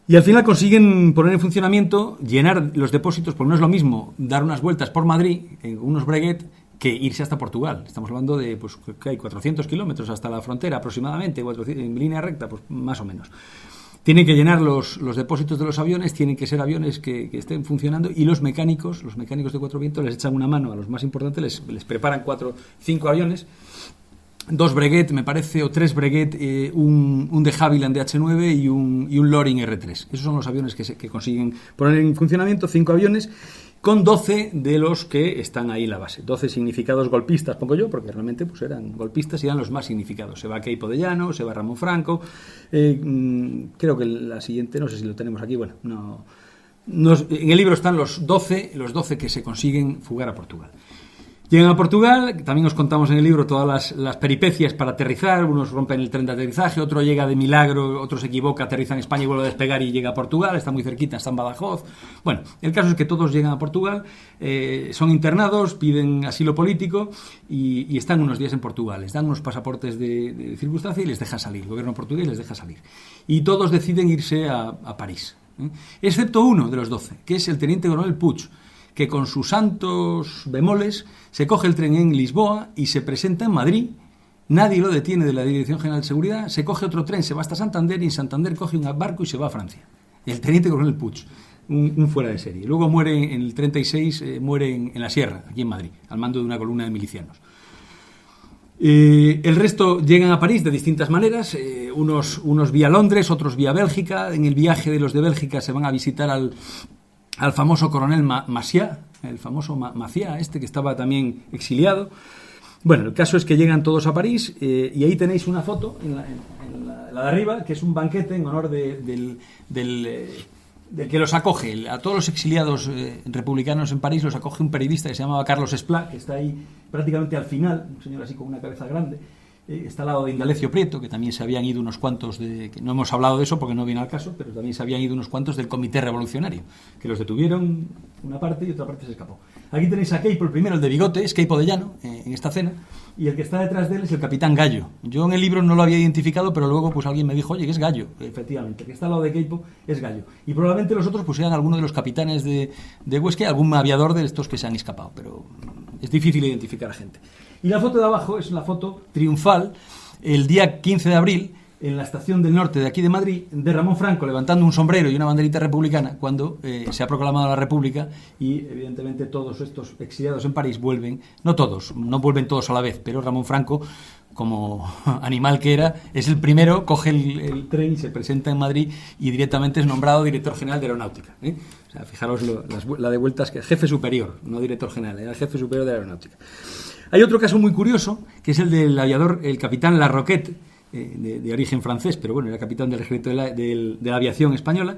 Speaker 2: Y al final consiguen poner en funcionamiento, llenar los depósitos, porque no es lo mismo dar unas vueltas por Madrid en unos Breguet que irse hasta Portugal. Estamos hablando de, pues, que hay 400 kilómetros hasta la frontera aproximadamente, en línea recta, pues más o menos. Tienen que llenar los depósitos de los aviones, tienen que ser aviones que estén funcionando, y los mecánicos de Cuatro Vientos les echan una mano a los más importantes, les preparan 5 aviones, 2 Breguet, me parece, o 3 Breguet, un de Havilland DH9 y un Loring R3. Esos son los aviones que consiguen poner en funcionamiento, 5 aviones, con 12 de los que están ahí en la base. 12 significados golpistas, pongo yo, porque realmente pues eran golpistas y eran los más significados. Se va Queipo de Llano, se va Ramón Franco. Creo que la siguiente, no sé si lo tenemos aquí, bueno, no. En el libro están los 12 que se consiguen fugar a Portugal. Llegan a Portugal, también os contamos en el libro todas las peripecias para aterrizar. Unos rompen el tren de aterrizaje, otro llega de milagro, otro se equivoca, aterriza en España y vuelve a despegar y llega a Portugal, está muy cerquita, está en Badajoz. Bueno, el caso es que todos llegan a Portugal, son internados, piden asilo político y están unos días en Portugal. Les dan unos pasaportes de circunstancia y les deja salir, el gobierno portugués les deja salir. Y todos deciden irse a París, excepto uno de los 12, que es el teniente coronel Puig, que con sus santos bemoles se coge el tren en Lisboa y se presenta en Madrid. Nadie lo detiene de la Dirección General de Seguridad, se coge otro tren, se va hasta Santander y en Santander coge un barco y se va a Francia. El teniente coronel Puig, un fuera de serie. Luego muere en el 36, muere en la Sierra, aquí en Madrid, al mando de una columna de milicianos. El resto llegan a París de distintas maneras, unos vía Londres, otros vía Bélgica. En el viaje de los de Bélgica se van a visitar al famoso coronel Macià, el famoso Macià que estaba también exiliado. Bueno, el caso es que llegan todos a París, y ahí tenéis una foto en la de arriba, que es un banquete en honor del del que los acoge, a todos los exiliados republicanos en París los acoge un periodista que se llamaba Carlos Esplá, que está ahí prácticamente al final, un señor así con una cabeza grande. Está al lado de Indalecio Prieto, que también se habían ido unos cuantos, que no hemos hablado de eso porque no viene al caso, pero también se habían ido unos cuantos del Comité Revolucionario, que los detuvieron una parte y otra parte se escapó. Aquí tenéis a Queipo, el primero, el de bigote, es Queipo de Llano, en esta cena, y el que está detrás de él es el capitán Gallo. Yo en el libro no lo había identificado, pero luego pues alguien me dijo, oye, que es Gallo. Efectivamente, el que está al lado de Queipo es Gallo. Y probablemente los otros pues sean algunos de los capitanes de Huesca, algún aviador de estos que se han escapado, pero es difícil identificar a gente. Y la foto de abajo es la foto triunfal, el día 15 de abril, en la estación del norte de aquí de Madrid, de Ramón Franco levantando un sombrero y una banderita republicana cuando se ha proclamado la República y evidentemente todos estos exiliados en París vuelven, no todos, no vuelven todos a la vez, pero Ramón Franco, como animal que era, es el primero, coge el tren y se presenta en Madrid y directamente es nombrado director general de Aeronáutica. O sea, fijaros la de vueltas, que es jefe superior, no director general, era el jefe superior de Aeronáutica. Hay otro caso muy curioso, que es el del aviador, el capitán Larroquette, de origen francés, pero bueno, era capitán del ejército de la aviación española,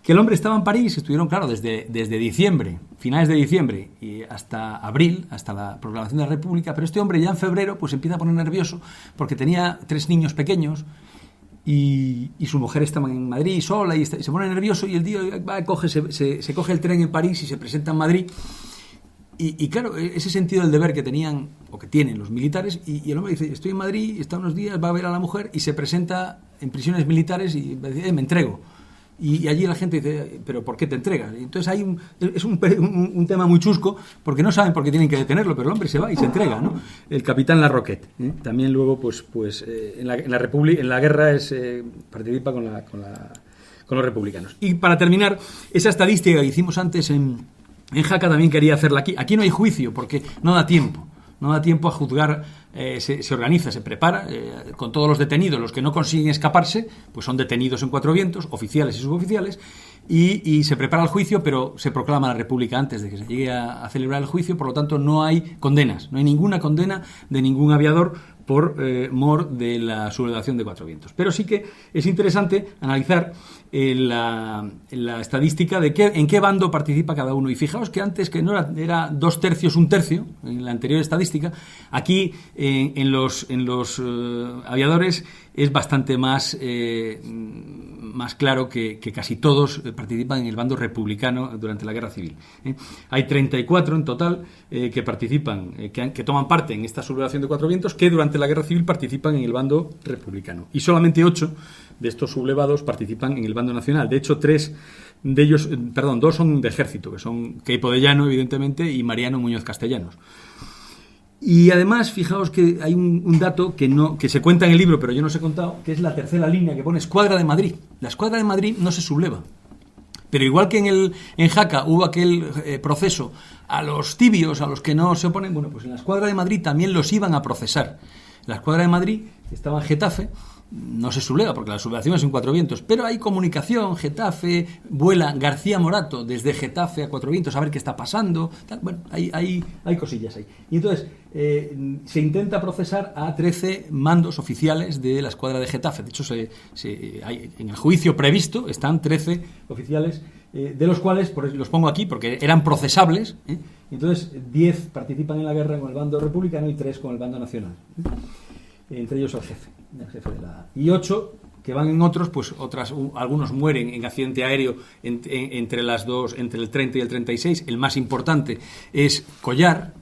Speaker 2: que el hombre estaba en París, estuvieron, claro, desde diciembre, finales de diciembre, y hasta abril, hasta la proclamación de la República, pero este hombre ya en febrero pues empieza a poner nervioso porque tenía 3 niños pequeños y su mujer estaba en Madrid sola y se pone nervioso y el tío se coge el tren en París y se presenta en Madrid. Y claro, ese sentido del deber que tenían, o que tienen los militares, y el hombre dice, estoy en Madrid, está unos días, va a ver a la mujer, y se presenta en prisiones militares y dice, me entrego. Y allí la gente dice, ¿pero por qué te entregas? Y entonces es un tema muy chusco, porque no saben por qué tienen que detenerlo, pero el hombre se va y se entrega, ¿no? El capitán Larroquette, ¿eh? También luego, pues en la guerra participa con los republicanos. Y para terminar, esa estadística que hicimos antes en Jaca también quería hacerla aquí. Aquí no hay juicio porque no da tiempo. No da tiempo a juzgar, se organiza, se prepara, con todos los detenidos. Los que no consiguen escaparse, pues son detenidos en Cuatro Vientos, oficiales y suboficiales, y se prepara el juicio, pero se proclama la República antes de que se llegue a celebrar el juicio. Por lo tanto, no hay condenas, no hay ninguna condena de ningún aviador por mor de la sublevación de Cuatro Vientos. Pero sí que es interesante analizar la estadística de en qué bando participa cada uno. Y fijaos que antes, que no era 2/3, 1/3, en la anterior estadística, aquí en los aviadores es bastante más claro que casi todos participan en el bando republicano durante la Guerra Civil. Hay 34 en total que participan, que toman parte en esta sublevación de Cuatro Vientos, que durante la Guerra Civil participan en el bando republicano. Y solamente 8 de estos sublevados participan en el bando nacional. De hecho, 2 son de ejército, que son Queipo de Llano, evidentemente, y Mariano Muñoz Castellanos. Y además, fijaos que hay un dato que se cuenta en el libro, pero yo no os he contado, que es la tercera línea que pone Escuadra de Madrid. La Escuadra de Madrid no se subleva. Pero igual que en Jaca hubo aquel proceso a los tibios, a los que no se oponen, bueno, pues en la Escuadra de Madrid también los iban a procesar. La Escuadra de Madrid estaba en Getafe, no se subleva porque la sublevación es en Cuatro Vientos, pero hay comunicación, Getafe, vuela García Morato desde Getafe a Cuatro Vientos a ver qué está pasando, tal. Bueno, hay cosillas ahí. Y entonces se intenta procesar a 13 mandos oficiales de la Escuadra de Getafe. De hecho, en el juicio previsto están 13 oficiales, de los cuales, los pongo aquí porque eran procesables, entonces 10 participan en la guerra con el bando republicano y 3 con el bando nacional. Entre ellos el jefe y 8 que van en otros, pues algunos mueren en accidente aéreo entre el 30 y el 36. El más importante es Collar,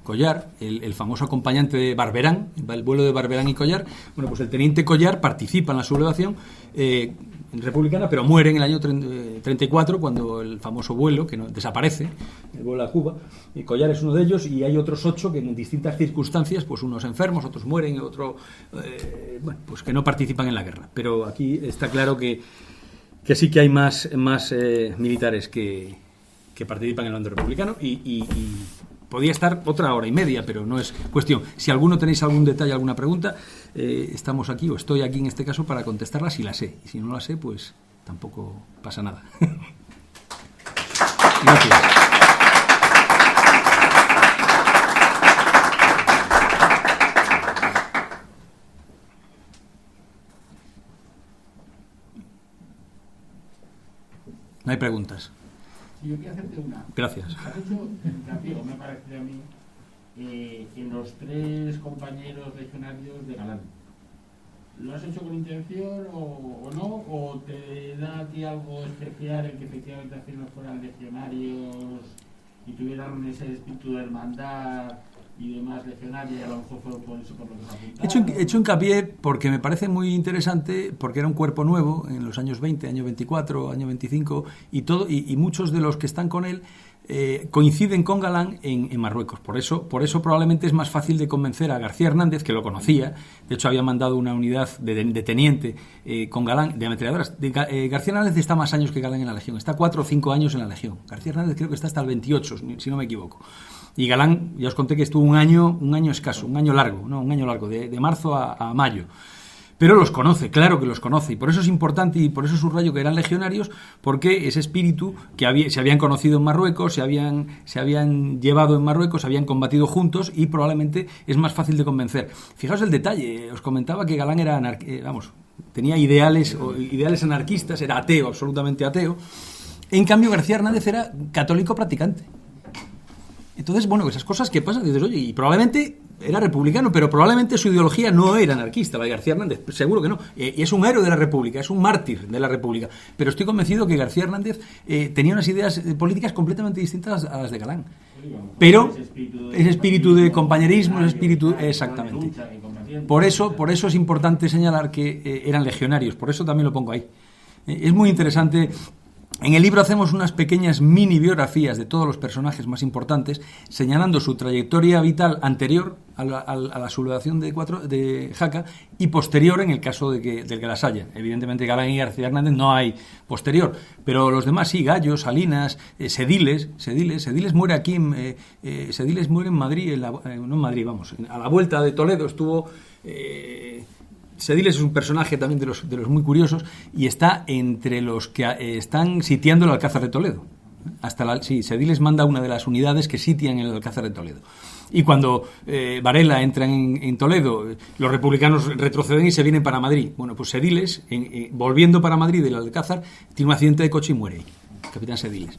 Speaker 2: el famoso acompañante de Barberán, el vuelo de Barberán y Collar. Bueno, pues el teniente Collar participa en la sublevación republicana, pero muere en el año 34 cuando el famoso vuelo, que desaparece, el vuelo a Cuba, y Collar es uno de ellos, y hay otros 8 que en distintas circunstancias, pues unos enfermos, otros mueren, y otros pues que no participan en la guerra. Pero aquí está claro que sí que hay más militares que participan en el bando republicano, y podía estar otra hora y media, pero no es cuestión. Si alguno tenéis algún detalle, alguna pregunta, estamos aquí, o estoy aquí en este caso, para contestarla si la sé. Y si no la sé, pues tampoco pasa nada. Gracias. No hay preguntas.
Speaker 4: Yo quería hacerte una.
Speaker 2: Gracias.
Speaker 4: Has hecho hincapié, o me parece a mí, en los 3 compañeros legionarios de Galán. ¿Lo has hecho con intención o no? ¿O te da a ti algo especial en que efectivamente al final fueran legionarios y tuvieran ese espíritu de hermandad y demás legionarios, y a lo mejor fue por eso por lo que se apuntaron?
Speaker 2: He hecho hincapié porque me parece muy interesante, porque era un cuerpo nuevo en los años 20, año 24, año 25, y muchos de los que están con él coinciden con Galán en Marruecos. Por eso probablemente es más fácil de convencer a García Hernández, que lo conocía. De hecho, había mandado una unidad de teniente con Galán de ametralladoras. García Hernández está más años que Galán en la Legión. Está 4 o 5 años en la Legión. García Hernández creo que está hasta el 28, si no me equivoco. Y Galán, ya os conté que estuvo un año escaso, un año largo, de marzo a mayo. Pero los conoce, claro que los conoce, y por eso es importante, y por eso subrayo que eran legionarios, porque ese espíritu que se habían conocido en Marruecos, se habían llevado en Marruecos, se habían combatido juntos, y probablemente es más fácil de convencer. Fijaos el detalle, os comentaba que Galán era tenía ideales anarquistas, era ateo, absolutamente ateo. En cambio, García Hernández era católico practicante. Entonces, bueno, esas cosas que pasan, dices, oye, y probablemente era republicano, pero probablemente su ideología no era anarquista, la de García Hernández, seguro que no. Y es un héroe de la República, es un mártir de la República. Pero estoy convencido que García Hernández tenía unas ideas políticas completamente distintas a las de Galán. Pero ese espíritu de compañerismo, ese espíritu, exactamente. Por eso es importante señalar que eran legionarios, por eso también lo pongo ahí. Es muy interesante. En el libro hacemos unas pequeñas mini biografías de todos los personajes más importantes, señalando su trayectoria vital anterior a la sublevación de Jaca y posterior en el caso del que las haya. Evidentemente Galán y García Hernández no hay posterior, pero los demás sí, Gallo, Salinas, Sediles muere aquí, Sediles muere en Madrid, no en Madrid, a la vuelta de Toledo estuvo... Sediles es un personaje también de los muy curiosos y está entre los que están sitiando el Alcázar de Toledo. Sediles manda una de las unidades que sitian el Alcázar de Toledo. Y cuando Varela entra en Toledo, los republicanos retroceden y se vienen para Madrid. Bueno, pues Sediles, volviendo para Madrid del Alcázar, tiene un accidente de coche y muere ahí, capitán Sediles.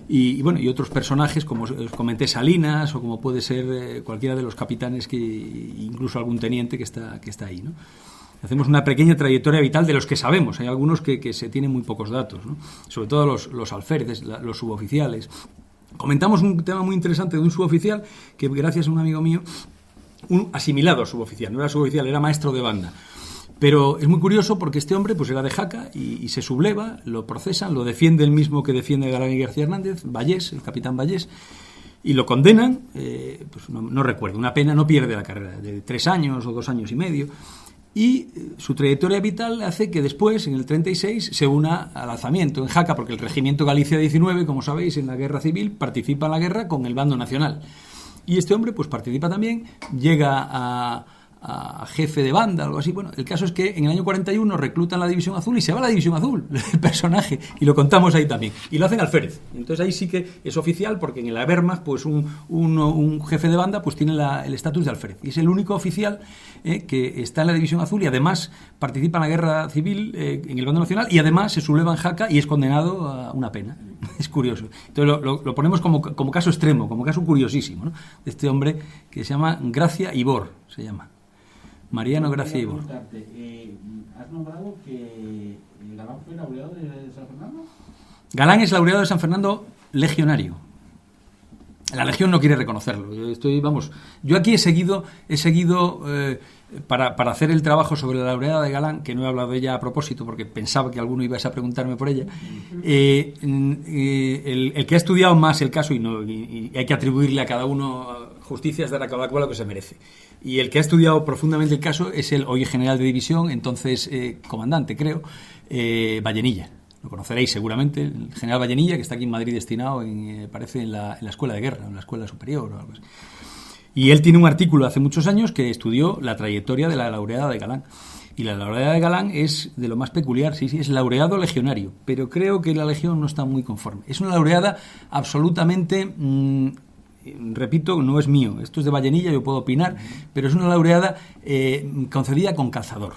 Speaker 2: Y otros personajes, como os comenté, Salinas, o como puede ser cualquiera de los capitanes, incluso algún teniente que está ahí, ¿no? Hacemos una pequeña trayectoria vital de los que sabemos. Hay algunos que se tienen muy pocos datos, ¿no? Sobre todo los alféreces, los suboficiales. Comentamos un tema muy interesante de un suboficial que, gracias a un amigo mío, un asimilado a suboficial, no era suboficial, era maestro de banda. Pero es muy curioso porque este hombre pues era de Jaca y se subleva, lo procesan, lo defiende el mismo que defiende Galán y García Hernández, Vallés, el capitán Vallés, y lo condenan, pues no recuerdo, una pena, no pierde la carrera, de 3 años o 2 años y medio. Y su trayectoria vital hace que después, en el 36, se una al alzamiento en Jaca, porque el Regimiento Galicia 19, como sabéis, en la guerra civil, participa en la guerra con el bando nacional. Y este hombre pues participa también, llega a jefe de banda, algo así. Bueno, el caso es que en el año 41 reclutan la División Azul y se va a la División Azul, el personaje, y lo contamos ahí también. Y lo hacen alférez. Entonces ahí sí que es oficial, porque en la Wehrmacht pues un jefe de banda pues tiene el estatus de alférez. Y es el único oficial que está en la División Azul y además participa en la guerra civil en el bando nacional y además se subleva en Jaca y es condenado a una pena. Es curioso. Entonces lo ponemos como caso extremo, como caso curiosísimo, ¿no? De este hombre que se llama Gracia Ibor, se llama. Mariano Gracia Ibor.
Speaker 4: ¿Has nombrado que Galán fue laureado de San Fernando?
Speaker 2: Galán es laureado de San Fernando legionario. La Legión no quiere reconocerlo. Yo aquí he seguido para hacer el trabajo sobre la laureada de Galán, que no he hablado de ella a propósito porque pensaba que alguno ibas a preguntarme por ella. El que ha estudiado más el caso, y hay que atribuirle a cada uno justicias, dar a cada cual lo que se merece. Y el que ha estudiado profundamente el caso es el hoy general de división, entonces comandante, creo, Vallenilla. Lo conoceréis seguramente, el general Vallenilla, que está aquí en Madrid destinado, parece en la escuela de guerra, en la escuela superior o algo así. Y él tiene un artículo hace muchos años que estudió la trayectoria de la laureada de Galán. Y la laureada de Galán es de lo más peculiar, sí, es laureado legionario, pero creo que la Legión no está muy conforme. Es una laureada absolutamente... repito, no es mío, esto es de Vallenilla, yo puedo opinar, pero es una laureada concedida con calzador.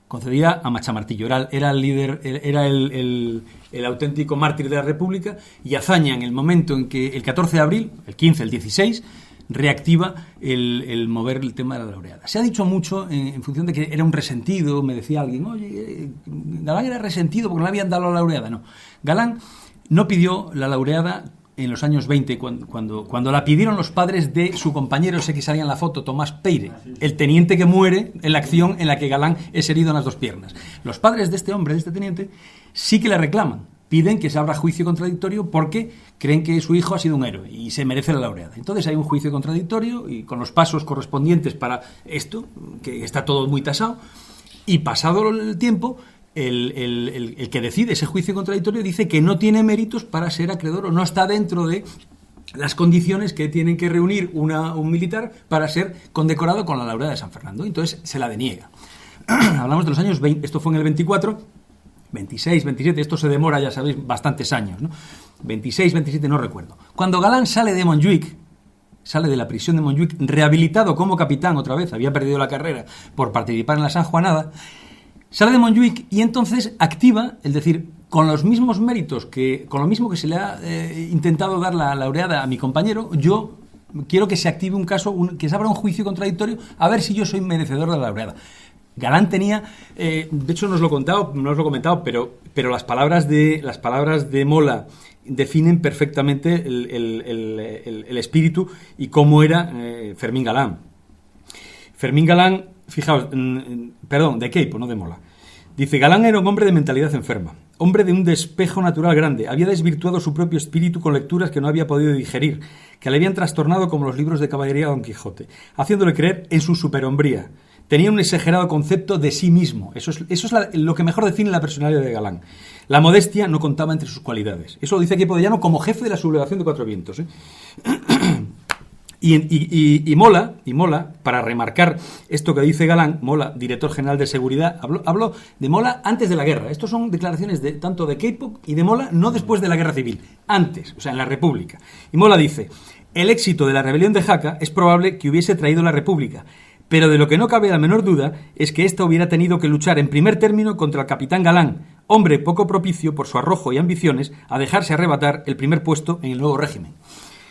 Speaker 2: concedida a machamartillo. Era el líder, era el auténtico mártir de la República, y hazaña en el momento en que el 14 de abril, el 15, el 16, reactiva el mover el tema de la laureada. Se ha dicho mucho en función de que era un resentido. Me decía alguien, oye, Galán era resentido porque no le habían dado la laureada. No, Galán no pidió la laureada en los años 20, cuando la pidieron los padres de su compañero, ese que salía en la foto, Tomás Peire, el teniente que muere en la acción en la que Galán es herido en las dos piernas. Los padres de este hombre, de este teniente, sí que le reclaman, piden que se abra juicio contradictorio porque creen que su hijo ha sido un héroe y se merece la laureada. Entonces hay un juicio contradictorio y con los pasos correspondientes para esto, que está todo muy tasado, y pasado el tiempo, el que decide ese juicio contradictorio dice que no tiene méritos para ser acreedor, o no está dentro de las condiciones que tienen que reunir un militar para ser condecorado con la laureada de San Fernando. Entonces se la deniega. Hablamos de los años 20, esto fue en el 24, 26, 27, esto se demora, ya sabéis, bastantes años, ¿no? 26, 27, no recuerdo. Cuando Galán sale de Montjuic, sale de la prisión de Montjuic, rehabilitado como capitán otra vez, había perdido la carrera por participar en la sanjuanada, sale de Montjuic y entonces activa, es decir, con los mismos méritos, con lo mismo que se le ha intentado dar la laureada a mi compañero, yo quiero que se active un caso, que se abra un juicio contradictorio, a ver si yo soy merecedor de la laureada. Galán tenía, de hecho no os lo he comentado, pero las palabras de Mola definen perfectamente el espíritu y cómo era Fermín Galán. Fermín Galán, fijaos, de Queipo, no de Mola. Dice, Galán era un hombre de mentalidad enferma, hombre de un despejo natural grande, había desvirtuado su propio espíritu con lecturas que no había podido digerir, que le habían trastornado como los libros de caballería de Don Quijote, haciéndole creer en su superhombría. Tenía un exagerado concepto de sí mismo. Eso es lo que mejor define la personalidad de Galán. La modestia no contaba entre sus cualidades. Eso lo dice Queipo de Llano como jefe de la sublevación de Cuatro Vientos, ¿eh? Y Mola, para remarcar esto que dice Galán, Mola, director general de seguridad, habló de Mola antes de la guerra. Estos son declaraciones tanto de Queipo y de Mola, no después de la guerra civil, antes, o sea, en la República. Y Mola dice, el éxito de la rebelión de Jaca es probable que hubiese traído la República, pero de lo que no cabe la menor duda es que ésta hubiera tenido que luchar en primer término contra el capitán Galán, hombre poco propicio por su arrojo y ambiciones a dejarse arrebatar el primer puesto en el nuevo régimen.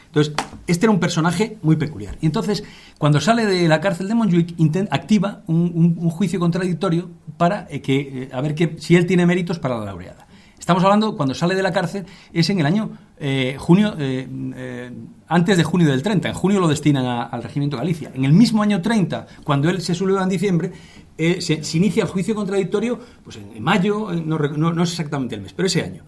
Speaker 2: Entonces, este era un personaje muy peculiar. Y entonces, cuando sale de la cárcel de Montjuic, activa un juicio contradictorio para a ver si él tiene méritos para la laureada. Estamos hablando, cuando sale de la cárcel, es en el año junio, antes de junio del 30. En junio lo destinan al Regimiento Galicia. En el mismo año 30, cuando él se subleva en diciembre, se inicia el juicio contradictorio, pues en mayo, no es exactamente el mes, pero ese año.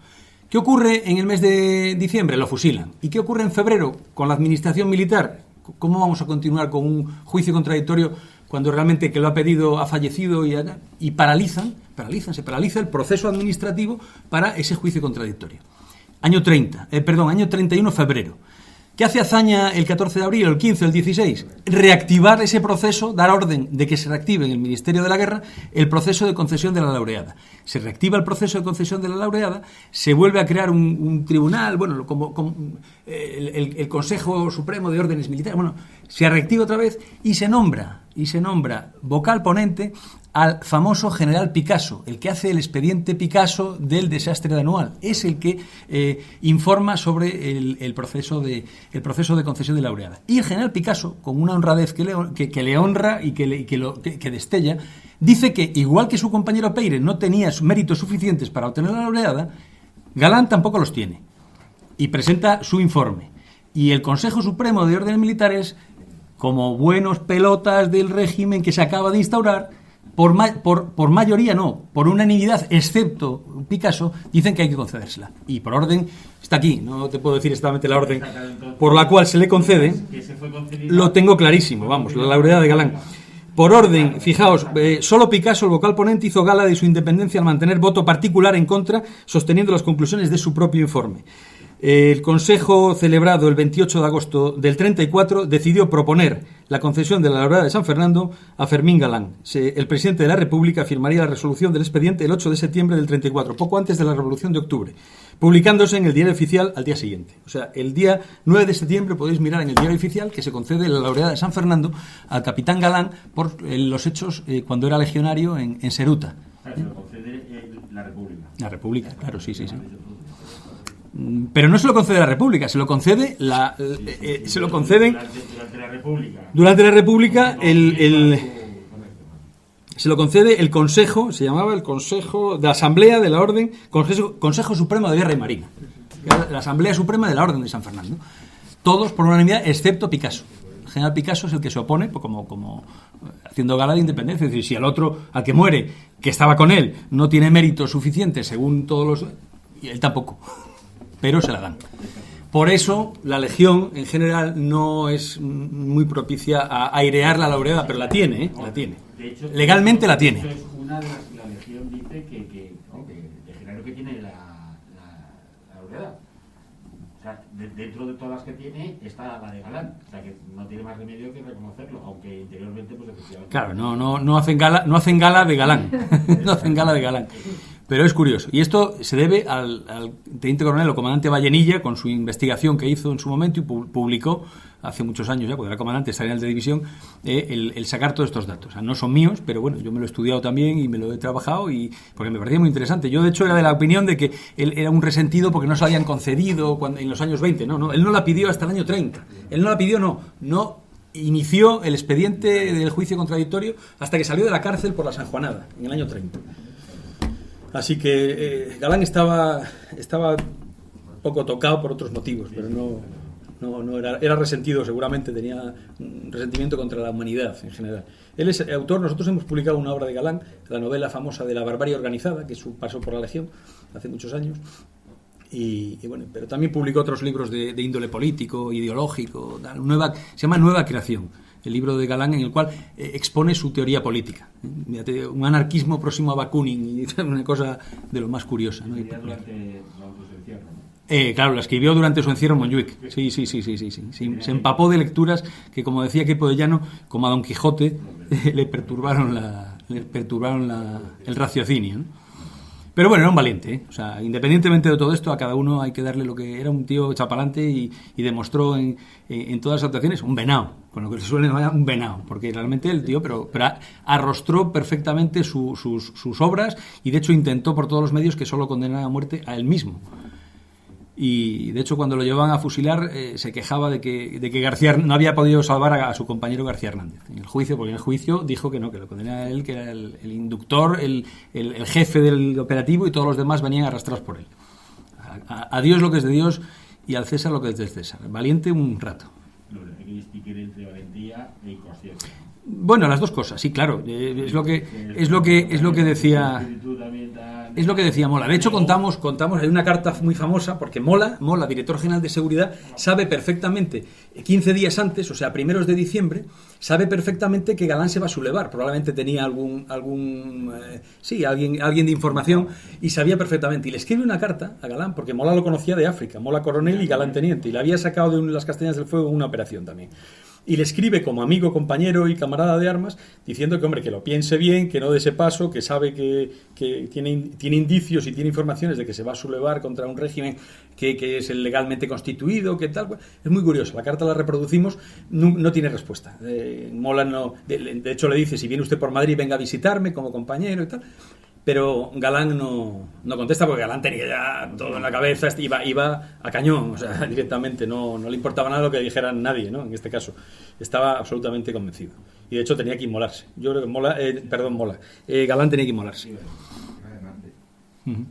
Speaker 2: ¿Qué ocurre en el mes de diciembre? Lo fusilan. ¿Y qué ocurre en febrero con la administración militar? ¿Cómo vamos a continuar con un juicio contradictorio cuando realmente que lo ha pedido ha fallecido y se paraliza el proceso administrativo para ese juicio contradictorio? Año 31, febrero. ¿Qué hace hazaña el 14 de abril, el 15, el 16? Reactivar ese proceso, dar orden de que se reactive en el Ministerio de la Guerra el proceso de concesión de la laureada. Se reactiva el proceso de concesión de la laureada, se vuelve a crear un tribunal, bueno, como el Consejo Supremo de Órdenes Militares, bueno, se reactiva otra vez y se nombra vocal ponente al famoso general Picasso, el que hace el expediente Picasso del desastre de Anual. Es el que informa sobre el proceso de concesión de laureada. Y el general Picasso, con una honradez que le honra y que destella, dice que, igual que su compañero Peire no tenía méritos suficientes para obtener la laureada, Galán tampoco los tiene. Y presenta su informe. Y el Consejo Supremo de Órdenes Militares, como buenos pelotas del régimen que se acaba de instaurar, por mayoría no, por unanimidad, excepto Picasso, dicen que hay que concedérsela. Y por orden, está aquí, no te puedo decir exactamente la orden por la cual se le concede, lo tengo clarísimo, vamos, la laureada de Galán. Por orden, fijaos, solo Picasso, el vocal ponente, hizo gala de su independencia al mantener voto particular en contra, sosteniendo las conclusiones de su propio informe. El Consejo celebrado el 28 de agosto del 34 decidió proponer la concesión de la laureada de San Fernando a Fermín Galán. El presidente de la República firmaría la resolución del expediente el 8 de septiembre del 34, poco antes de la Revolución de Octubre, publicándose en el Diario Oficial al día siguiente. O sea, el día 9 de septiembre podéis mirar en el Diario Oficial que se concede la laureada de San Fernando al capitán Galán por los hechos cuando era legionario en Ceruta.
Speaker 4: Se lo concede la República.
Speaker 2: La República, claro, sí. Pero no se lo concede la República, se lo concede se lo conceden
Speaker 4: durante la República.
Speaker 2: Durante la República se lo concede el Consejo, se llamaba el Consejo de Asamblea de la Orden, Consejo Supremo de Guerra y Marina, la Asamblea Suprema de la Orden de San Fernando. Todos por unanimidad, excepto Picasso. El general Picasso es el que se opone, pues como haciendo gala de independencia. Es decir, si al otro, al que muere, que estaba con él, no tiene mérito suficiente según todos los... y él tampoco. Pero se la dan. Por eso la Legión en general no es muy propicia a airear la laureada, pero la tiene, la tiene.
Speaker 4: De hecho,
Speaker 2: legalmente la tiene.
Speaker 4: Es una de las que la Legión dice que el legionario que tiene la laureada. O sea, dentro de todas las que tiene está la de Galán. O sea, que no tiene más remedio que reconocerlo, aunque interiormente pues efectivamente...
Speaker 2: Claro, no hacen gala de Galán. No hacen gala de Galán. Pero es curioso. Y esto se debe al teniente coronel o comandante Vallenilla, con su investigación que hizo en su momento y publicó hace muchos años ya, cuando era comandante estatal de división, el sacar todos estos datos. O sea, no son míos, pero bueno, yo me lo he estudiado también y me lo he trabajado porque me parecía muy interesante. Yo, de hecho, era de la opinión de que él era un resentido porque no se la habían concedido en los años 20. No, él no la pidió hasta el año 30. Él no la pidió, no inició el expediente del juicio contradictorio hasta que salió de la cárcel por la sanjuanada, en el año 30. Así que Galán estaba poco tocado por otros motivos, pero no era resentido, seguramente tenía un resentimiento contra la humanidad en general. Él es autor, nosotros hemos publicado una obra de Galán, la novela famosa de la barbarie organizada, que pasó por la Legión hace muchos años, y bueno, pero también publicó otros libros de índole político, ideológico, se llama Nueva Creación, el libro de Galán, en el cual expone su teoría política. Un anarquismo próximo a Bakunin, y una cosa de lo más curiosa, ¿no?
Speaker 4: Durante su encierro, ¿no?
Speaker 2: Claro, la escribió durante su encierro en Montjuic. Sí. Se empapó de lecturas que, como decía Quepo de Llano, como a Don Quijote, le perturbaron el raciocinio, ¿no? Pero bueno, era un valiente, ¿eh? O sea, independientemente de todo esto, a cada uno hay que darle lo que era. Un tío chapalante y demostró en todas las actuaciones un venao, con lo que se suele llamar un venao, porque realmente el tío pero arrostró perfectamente sus obras, y de hecho intentó por todos los medios que solo condenara a muerte a él mismo. Y de hecho, cuando lo llevaban a fusilar, se quejaba de que García no había podido salvar a su compañero García Hernández en el juicio, porque en el juicio dijo que no, que lo condenaba a él, que era el inductor, el jefe del operativo, y todos los demás venían arrastrados por él. A Dios lo que es de Dios y al César lo que es del César. Valiente un rato.
Speaker 4: Hay que distinguir entre valentía e inconsciencia.
Speaker 2: Bueno, las dos cosas, sí, claro. Es lo que decía. Es lo que decía Mola. De hecho, contamos, hay una carta muy famosa, porque Mola, director general de seguridad, sabe perfectamente, 15 días antes, o sea, primeros de diciembre, sabe perfectamente que Galán se va a sublevar. Probablemente tenía alguien de información, y sabía perfectamente. Y le escribe una carta a Galán, porque Mola lo conocía de África, Mola coronel y Galán teniente, y le había sacado de las Castañas del Fuego en una operación también. Y le escribe como amigo, compañero y camarada de armas, diciendo que, hombre, que lo piense bien, que no dé ese paso, que sabe que tiene indicios y tiene informaciones de que se va a sublevar contra un régimen que es el legalmente constituido, que tal. Es muy curioso. La carta la reproducimos, no tiene respuesta. Mola no, de hecho le dice: si viene usted por Madrid, venga a visitarme como compañero y tal. Pero Galán no contesta, porque Galán tenía ya todo en la cabeza, iba a cañón, o sea, directamente, no le importaba nada lo que dijera nadie, ¿no? En este caso, estaba absolutamente convencido. Y de hecho tenía que inmolarse. Yo creo que Galán tenía que inmolarse. Uh-huh.